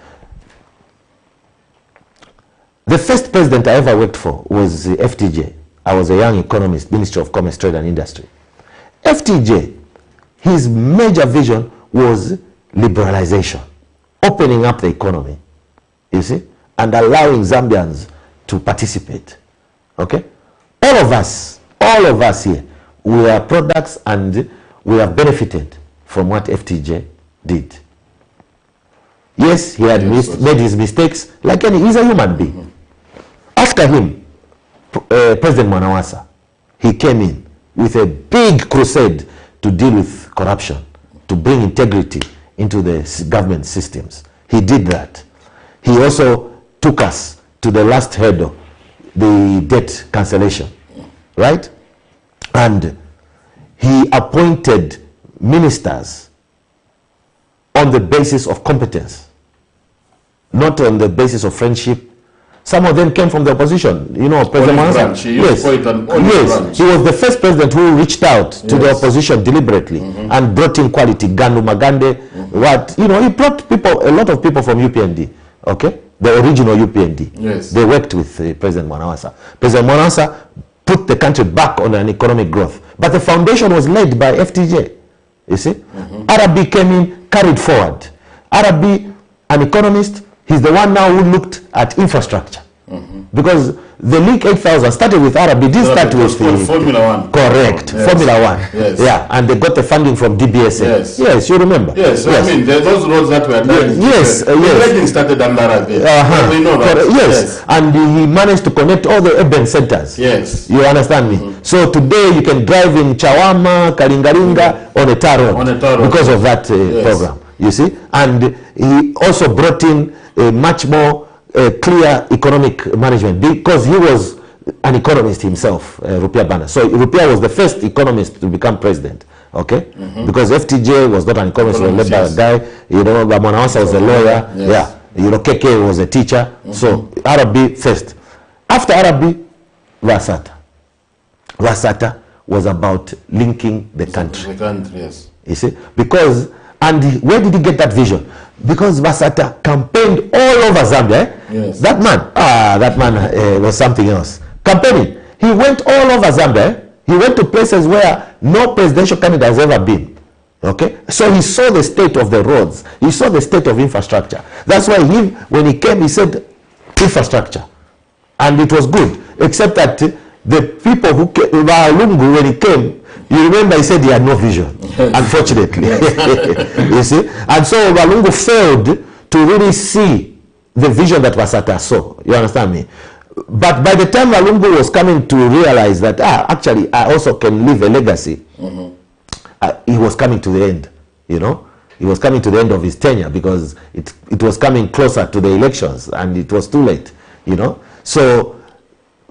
The first president I ever worked for was FTJ. I was a young economist, Ministry of Commerce, Trade and Industry. FTJ, his major vision was liberalization, opening up the economy, you see, and allowing Zambians to participate. Okay? All of us here, we are products and we have benefited from what FTJ did. Yes, he had made his mistakes, like he's a human being. After him, President Mwanawasa, he came in with a big crusade to deal with corruption, to bring integrity into the government systems. He did that. He also took us to the last hurdle, the debt cancellation, right? And he appointed ministers on the basis of competence, not on the basis of friendship. Some of them came from the opposition. You know, President Mwanawasa. Yes, he was the first president who reached out to the opposition deliberately and brought in quality. Gandu Magande, he brought people, a lot of people from UPND. Okay, the original UPND. Yes, they worked with President Mwanawasa. President Mwanawasa put the country back on an economic growth, but the foundation was laid by FTJ. You see, Arabi came in, carried forward. Arabi, an economist. He's the one now who looked at infrastructure. Because the Link 8000 started with Arabi, didn't start with Formula 1. Correct, Formula 1. Yes. Yeah, and they got the funding from DBSA. Yes, you remember. Yes, I mean, those roads that were done. The started under Arabi. We know that. Yes, and he managed to connect all the urban centers. Yes. You understand me? So today you can drive in Chawama, Kalingaringa on a tar road. Because of that program. You see? And he also brought in a much more clear economic management, because he was an economist himself, Rupiah Bana. So Rupiah was the first economist to become president, okay? Because FTJ was not an economist, he was led by a guy, you know, Mwanawasa was a lawyer, you know, KK was a teacher. So Arabi first. After Arabi, Vasata. Vasata was about linking the country. The country, yes. You see? Because, and where did he get that vision? Because Vasata campaigned all over Zambia. Yes. That man was something else. Campaigning. He went all over Zambia. He went to places where no presidential candidate has ever been. Okay? So he saw the state of the roads. He saw the state of infrastructure. That's why when he came, he said infrastructure. And it was good. Except that the people who came, Walungu, when he came, you remember he said he had no vision, unfortunately. You see? And so Walungu failed to really see the vision that Vasata saw. You understand me? But by the time Walungu was coming to realize that, actually, I also can leave a legacy, he was coming to the end, you know. He was coming to the end of his tenure because it was coming closer to the elections and it was too late, you know. So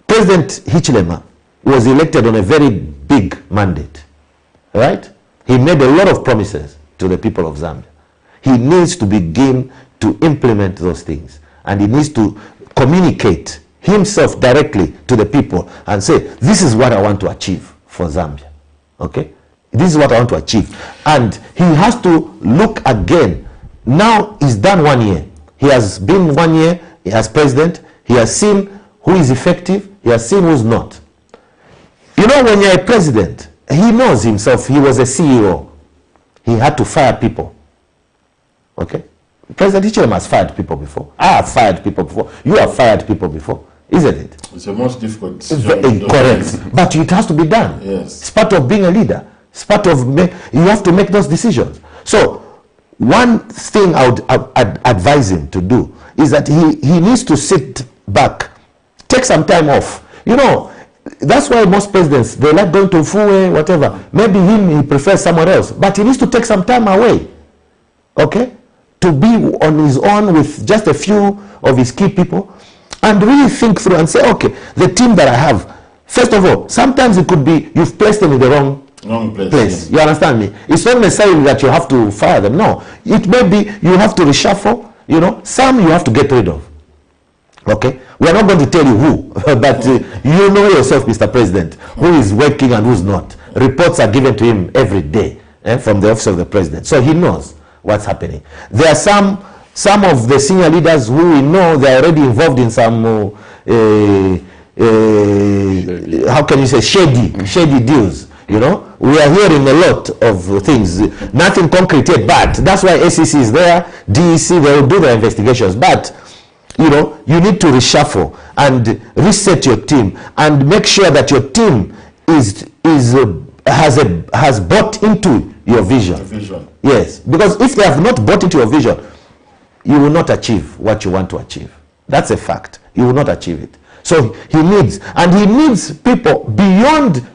President Hichilema was elected on a very big mandate, right? He made a lot of promises to the people of Zambia. He needs to begin to implement those things, and he needs to communicate himself directly to the people and say, this is what I want to achieve for Zambia, okay? This is what I want to achieve. And he has to look again. Now he's done 1 year. He has been 1 year as president. He has seen who is effective. He has seen who's not. You know, when you're a president, he knows himself. He was a CEO. He had to fire people. Okay? President Hichilema has fired people before. I have fired people before. You have fired people before. Isn't it? It's the most difficult decision. Correct. But it has to be done. Yes. It's part of being a leader. It's part of, you have to make those decisions. So one thing I would advise him to do is that he needs to sit back, take some time off. You know, that's why most presidents, they like going to Fue, whatever. Maybe he prefers somewhere else. But he needs to take some time away, okay? To be on his own with just a few of his key people and really think through and say, okay, the team that I have, first of all, sometimes it could be you've placed them in the wrong place. Yeah. You understand me? It's not necessarily that you have to fire them. No. It may be you have to reshuffle, you know. Some you have to get rid of. Okay? We are not going to tell you who, but you know yourself, Mr. President, who is working and who's not. Reports are given to him every day from the office of the president. So he knows what's happening. There are some of the senior leaders who we know they are already involved in some how can you say shady deals. You know, we are hearing a lot of things, nothing concrete yet, but that's why SEC is there, DEC, they will do their investigations. But, you know, you need to reshuffle and reset your team and make sure that your team has bought into your vision. Yes, because if they have not bought into your vision, you will not achieve what you want to achieve. That's a fact. You will not achieve it. So he needs people beyond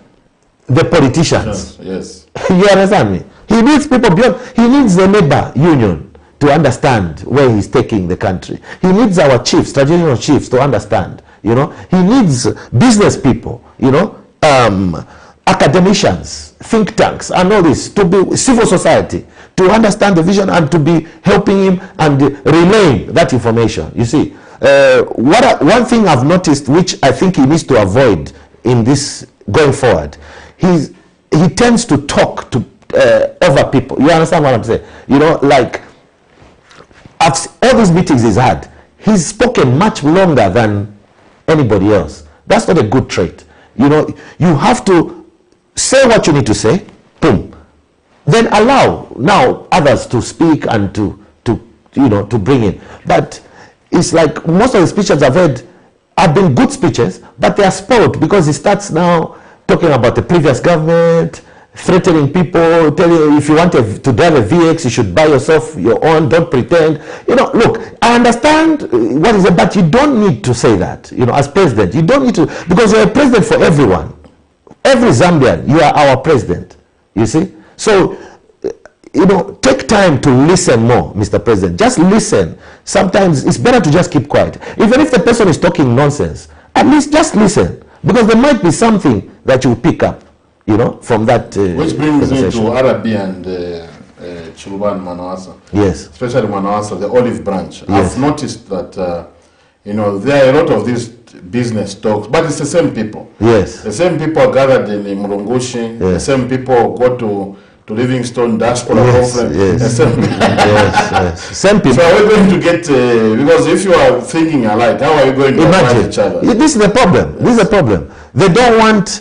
the politicians. Yes. You understand me? He needs people beyond. He needs the labor union to understand where he's taking the country. He needs our chiefs, traditional chiefs, to understand. You know, he needs business people. You know, academicians, think tanks, and all this, to be civil society, to understand the vision and to be helping him and relaying that information. You see, one thing I've noticed, which I think he needs to avoid in this going forward, he tends to talk to over people. You understand what I'm saying? You know, like at all these meetings he's had, he's spoken much longer than anybody else. That's not a good trait. You know, you have to say what you need to say, boom. Then allow now others to speak and to bring in. But it's like most of the speeches I've heard have been good speeches, but they are spoiled because he starts now talking about the previous government, threatening people, telling you if you want to drive a VX, you should buy yourself your own, don't pretend. You know, look, I understand what is it, but you don't need to say that, you know, as president. You don't need to, because you're a president for everyone. Every Zambian, you are our president, you see? So, you know, take time to listen more, Mr. President. Just listen. Sometimes it's better to just keep quiet. Even if the person is talking nonsense, at least just listen. Because there might be something that you pick up, you know, from that which brings me to Arabi and Chuluban Manawasa. Yes. Especially Manawasa, the olive branch. Yes. I've noticed that, you know, there are a lot of these business talks, but it's the same people. Yes. The same people are gathered in Murungushi. Yes. The same people go to Livingstone Diaspora Yes, Conference. yes. The same people. Yes. Same people. So are we going to get, because if you are thinking alike, how are you going to find each other? This is the problem. Yes. This is the problem. They don't want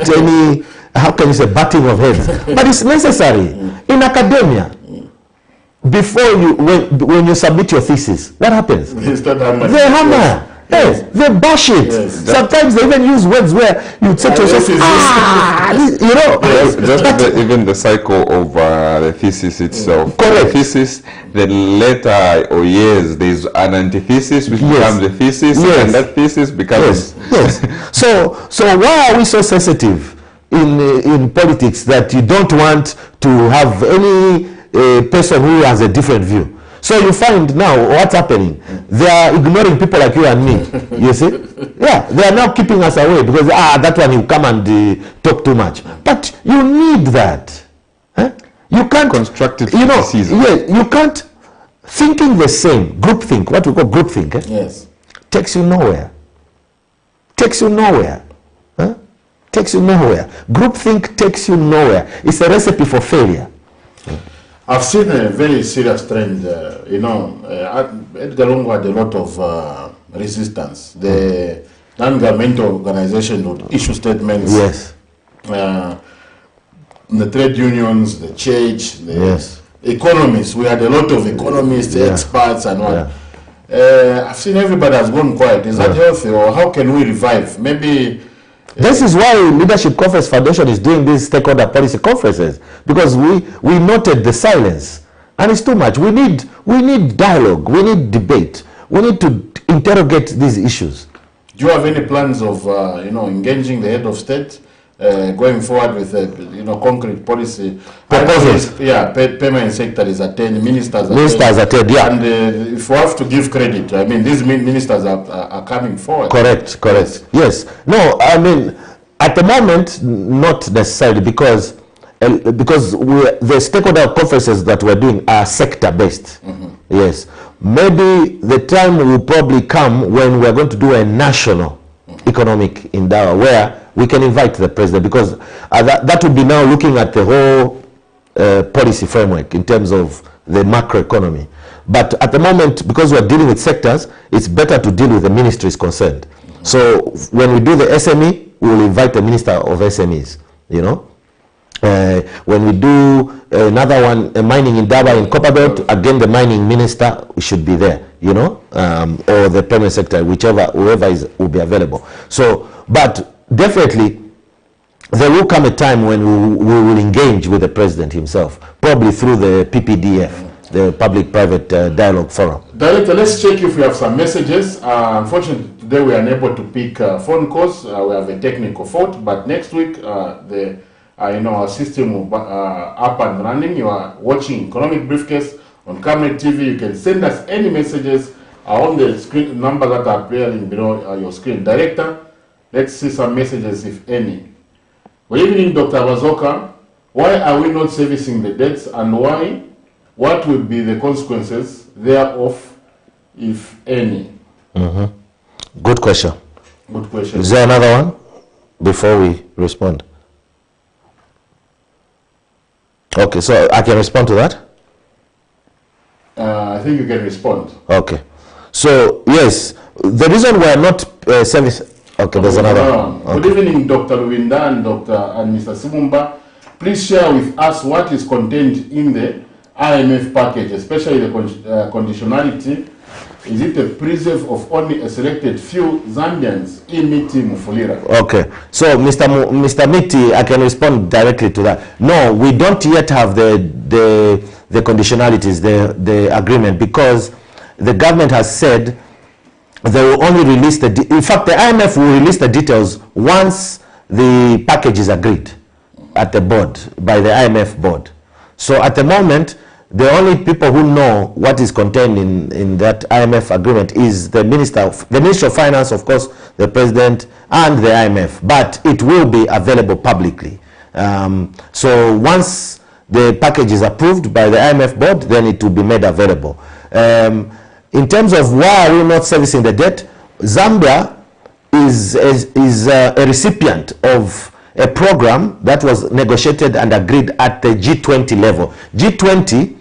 any, how can you say, butting of heads. But it's necessary. In academia, before you, when you submit your thesis, what happens? They start hammering. They hammer. Yes. Hey, they bash it. Yes. Sometimes they even use words where you say to yourself, you know. Just even the cycle of the thesis itself. Correct. The thesis, then later or years, there's an antithesis which becomes a thesis, and that thesis becomes... Yes. So why are we so sensitive in politics that you don't want to have any person who has a different view? So you find now what's happening. They are ignoring people like you and me. You see? Yeah, they are now keeping us away because that one you come and talk too much. But you need that. You can't constructive criticism. You can't thinking the same. Groupthink, what we call groupthink. Yes. Takes you nowhere. Takes you nowhere. Takes you nowhere. Groupthink takes you nowhere. It's a recipe for failure. I've seen a very serious trend. Edgar Lungu had a lot of resistance. The non-governmental organization would issue statements. Yes. The trade unions, the church, the economists. We had a lot of economists, experts, and all. I've seen everybody has gone quiet. Is that healthy, or how can we revive? Maybe. This is why Leadership Conference Foundation is doing these stakeholder policy conferences, because we noted the silence, and it's too much. We need dialogue. We need debate. We need to interrogate these issues. Do you have any plans of engaging the head of state, going forward with concrete policy proposals? Permanent secretaries attend, ministers attend, and if we have to give credit, I mean, these ministers are coming forward. Correct. Yes. No, I mean, at the moment, not necessarily, because the stakeholder conferences that we're doing are sector based. Yes. Maybe the time will probably come when we're going to do a national economic endeavor where we can invite the president, because that would be now looking at the whole policy framework in terms of the macroeconomy. But at the moment, because we're dealing with sectors, it's better to deal with the ministries concerned. So when we do the SME, we will invite the minister of SMEs, when we do another one, a mining endeavor in Copperbelt, again the mining minister should be there, or the permanent secretary, whoever will be available. So, but definitely there will come a time when we will engage with the president himself, probably through the PPDF, the Public-Private Dialogue Forum. Director, let's check if we have some messages. Unfortunately, today we are unable to pick phone calls. We have a technical fault, but next week our system will be up and running. You are watching Economic Briefcase on Cabinet TV. You can send us any messages on the screen number that are appearing below your screen. Director, let's see some messages, if any. Good evening, Dr. Bazoka. Why are we not servicing the debts, and why? What will be the consequences thereof, if any? Good question. Good question. Is there another one before we respond? Okay, so I can respond to that? I think you can respond. Okay. So, yes, the reason we are not servicing... Okay, there's another one. Okay. Good evening, Dr. Luwinda and Mr. SIMUMBA. Please share with us what is contained in the IMF package, especially the conditionality. Is it a preserve of only a selected few Zambians? Imiti Mufulira. Okay, so Mr. Miti, I can respond directly to that. No, we don't yet have the conditionalities, the agreement, because the government has said they will only release in fact, the IMF will release the details once the package is agreed at the board, by the IMF board. So at the moment, the only people who know what is contained in that IMF agreement is the Minister of Finance, of course, the President, and the IMF. But it will be available publicly. So once the package is approved by the IMF board, then it will be made available. In terms of why are we not servicing the debt, Zambia is a recipient of a program that was negotiated and agreed at the G20 level. G20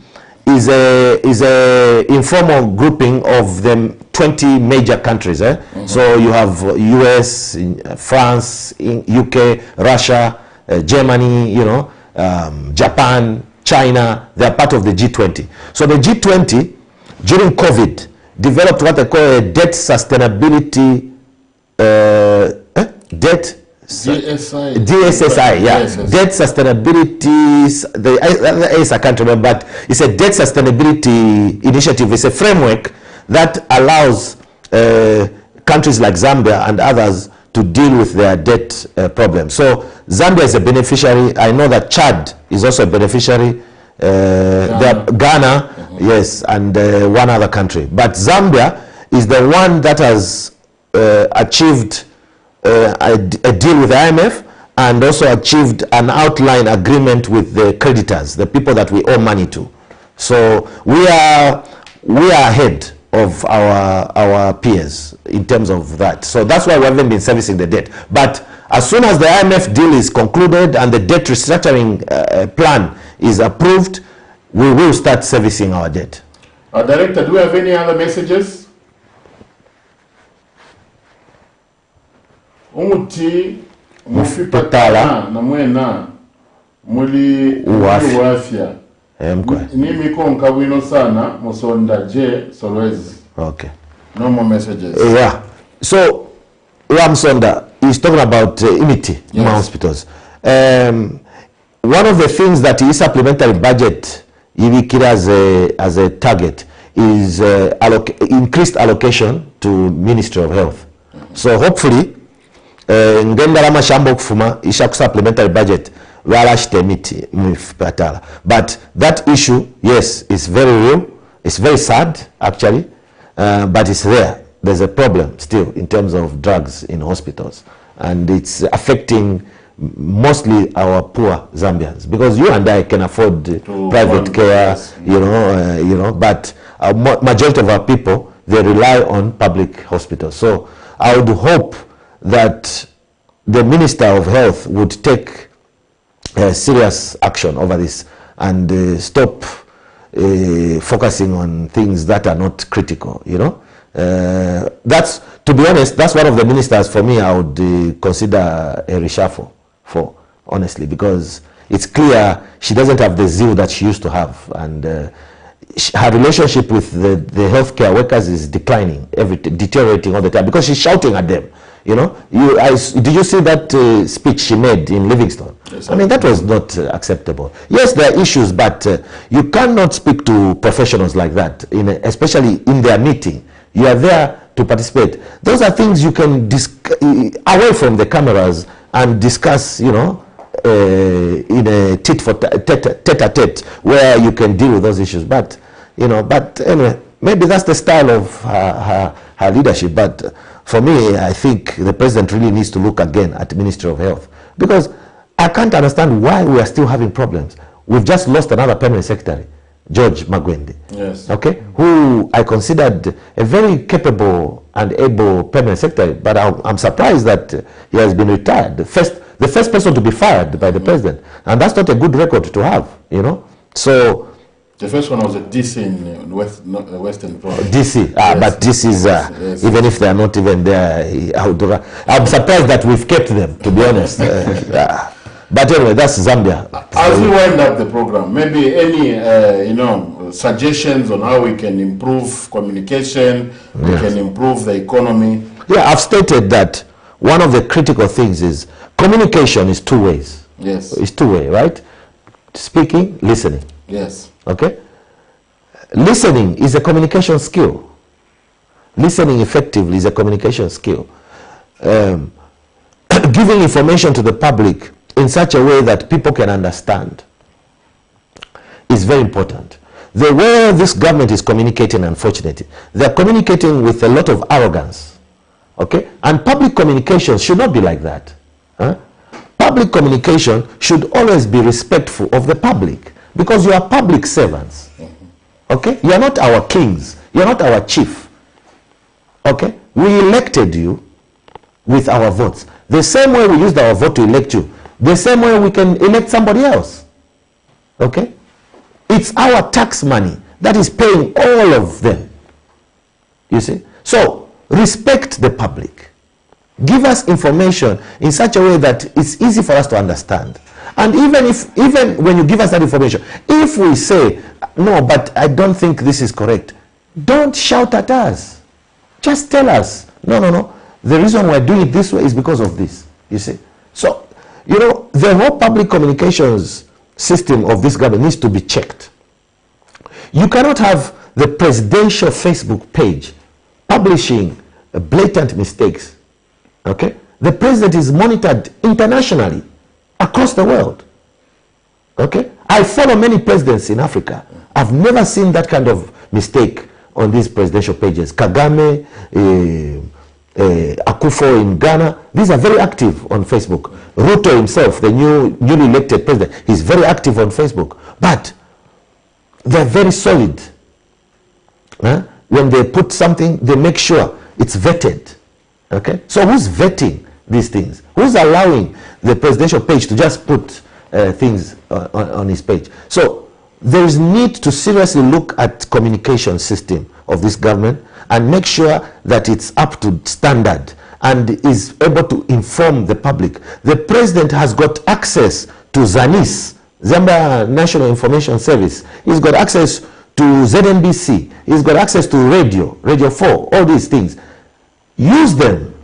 is a informal grouping of the 20 major countries. So you have US, France, UK, Russia, Germany, Japan, China. They are part of the G20. So the G20 during COVID developed what they call a debt sustainability DSSI, yeah. Yes. Debt sustainability, the other A's I can't remember, but it's a debt sustainability initiative. It's a framework that allows countries like Zambia and others to deal with their debt problems. So Zambia is a beneficiary. I know that Chad is also a beneficiary. Ghana, yes, and one other country. But Zambia is the one that has achieved a deal with the IMF and also achieved an outline agreement with the creditors, the people that we owe money to. So we are ahead of our peers in terms of that. So that's why we haven't been servicing the debt. But as soon as the IMF deal is concluded and the debt restructuring plan is approved, we will start servicing our debt. Director, do we have any other messages? Umuti mufipatala na mwena muli uwafia. Nimi konka wino sana musonda je solwezi. Okay. No more messages. Yeah. So Ramsonda is talking about imiti in hospitals. One of the things that is supplementary budget as a target is increased allocation to Ministry of Health. So hopefully ngenda mashambo kufuma isha supplementary budget walashite emiti mufipatala. But that issue, yes, is very real. It's very sad actually, but it's there. There's a problem still in terms of drugs in hospitals, and it's affecting mostly our poor Zambians, because you and I can afford private care, you know, but majority of our people, they rely on public hospitals. So I would hope that the Minister of Health would take serious action over this and stop focusing on things that are not critical, you know. That's, to be honest, that's one of the ministers for me I would consider a reshuffle for, honestly, because it's clear she doesn't have the zeal that she used to have, and her relationship with the healthcare workers is declining, deteriorating all the time, because she's shouting at them. You know, did you see that speech she made in Livingston? Yes, I mean, that was not acceptable. Yes, there are issues, but you cannot speak to professionals like that, especially in their meeting. You are there to participate. Those are things you can away from the cameras and discuss, you know, in a tete-a-tete where you can deal with those issues. But, you know, but anyway, maybe that's the style of her leadership. But for me, I think the president really needs to look again at the Ministry of Health, because I can't understand why we are still having problems. We've just lost another permanent secretary, George Magwende, yes, okay, who I considered a very capable and able permanent secretary, but I'm surprised that he has been retired. The first person to be fired by the president, and that's not a good record to have, you know. So the first one was a DC in Western Province. DC, yes. But this is yes, even if they are not even there, I'm surprised that we've kept them, to be honest. But anyway, that's Zambia. As we wind up the program, maybe any you know, suggestions on how we can improve communication, we can improve the economy? Yeah, I've stated that one of the critical things is communication is two ways. Yes, it's two-way, right? Speaking, listening. Yes. Okay. Listening is a communication skill. Listening effectively is a communication skill. Giving information to the public in such a way that people can understand is very important. The way this government is communicating, unfortunately, they're communicating with a lot of arrogance. Okay? And public communication should not be like that. Huh? Public communication should always be respectful of the public, because you are public servants. Okay? You are not our kings. You are not our chief. Okay? We elected you with our votes. The same way we used our vote to elect you, the same way we can elect somebody else. Okay? It's our tax money that is paying all of them. You see? So, respect the public. Give us information in such a way that it's easy for us to understand. And even when you give us that information, if we say, no, but I don't think this is correct, Don't shout at us. Just tell us, no. The reason we're doing it this way is because of this, you see. So, you know, the whole public communications system of this government needs to be checked. You cannot have the presidential Facebook page publishing blatant mistakes, okay? The president is monitored internationally, across the world, okay? I follow many presidents in Africa. I've never seen that kind of mistake on these presidential pages. Kagame, Akufo in Ghana, these are very active on Facebook. Ruto himself, the newly elected president, he's very active on Facebook. But they're very solid. When they put something, they make sure it's vetted. Okay? So who's vetting these things? Who's allowing the presidential page to just put things on his page? So there is need to seriously look at communication system of this government and make sure that it's up to standard and is able to inform the public. The president has got access to ZANIS, Zambia National Information Service. He's got access to ZNBC. He's got access to Radio 4, all these things. Use them.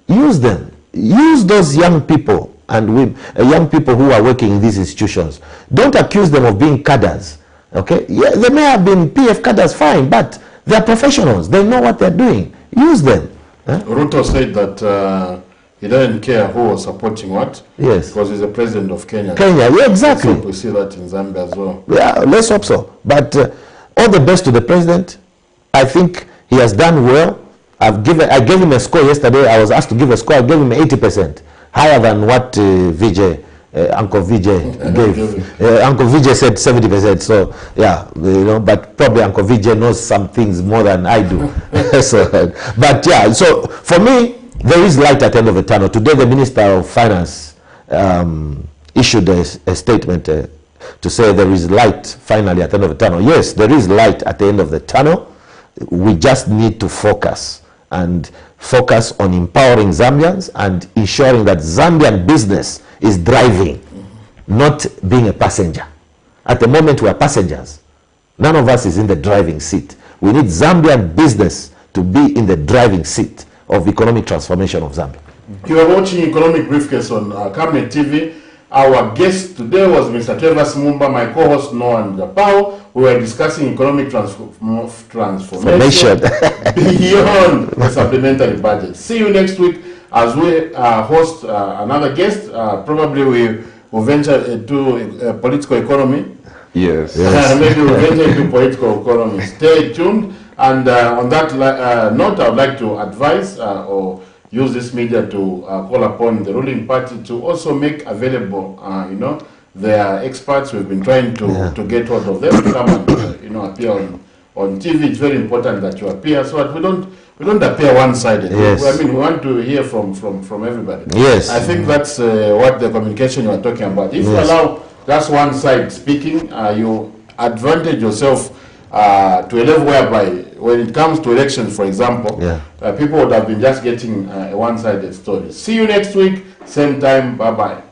Use them. Use those young people and women, young people who are working in these institutions. Don't accuse them of being cadres. Okay? Yeah, they may have been PF cadres, fine, but they're professionals. They know what they're doing. Use them. Ruto said that he doesn't care who was supporting what. Yes. Because he's the president of Kenya. Yeah, exactly. We see that in Zambia as well. Yeah, let's hope so. But all the best to the president. I think he has done well. I gave him a score yesterday. I was asked to give a score. I gave him 80%, higher than what Uncle Vijay gave. Uncle Vijay said 70%. So yeah, you know, but probably Uncle Vijay knows some things more than I do. So, but yeah, so for me, there is light at the end of the tunnel. Today, the Minister of Finance issued a statement to say there is light finally at the end of the tunnel. Yes, there is light at the end of the tunnel. We just need to focus and focus on empowering Zambians and ensuring that Zambian business is driving, not being a passenger. At the moment, we are passengers. None of us is in the driving seat. We need Zambian business to be in the driving seat of economic transformation of Zambia. You are watching Economic Briefcase on Cabinet TV. Our guest today was Mr. TREVOR SIMUMBA, my co-host Noah Njapao. We were discussing economic transformation beyond the supplementary budget. See you next week as we host another guest. Probably we will venture into political economy. Yes. Maybe we'll venture into political economy. Stay tuned. And on that note, I would like to advise or use this media to call upon the ruling party to also make available, their experts. We've been trying to get hold of them to come and appear on TV. It's very important that you appear so that we don't appear one-sided. Yes. I mean, we want to hear from everybody. Yes. I think that's what the communication you are talking about. If you allow just one side speaking, you advantage yourself to a level whereby when it comes to elections, for example, people would have been just getting a one-sided story. See you next week, same time. Bye-bye.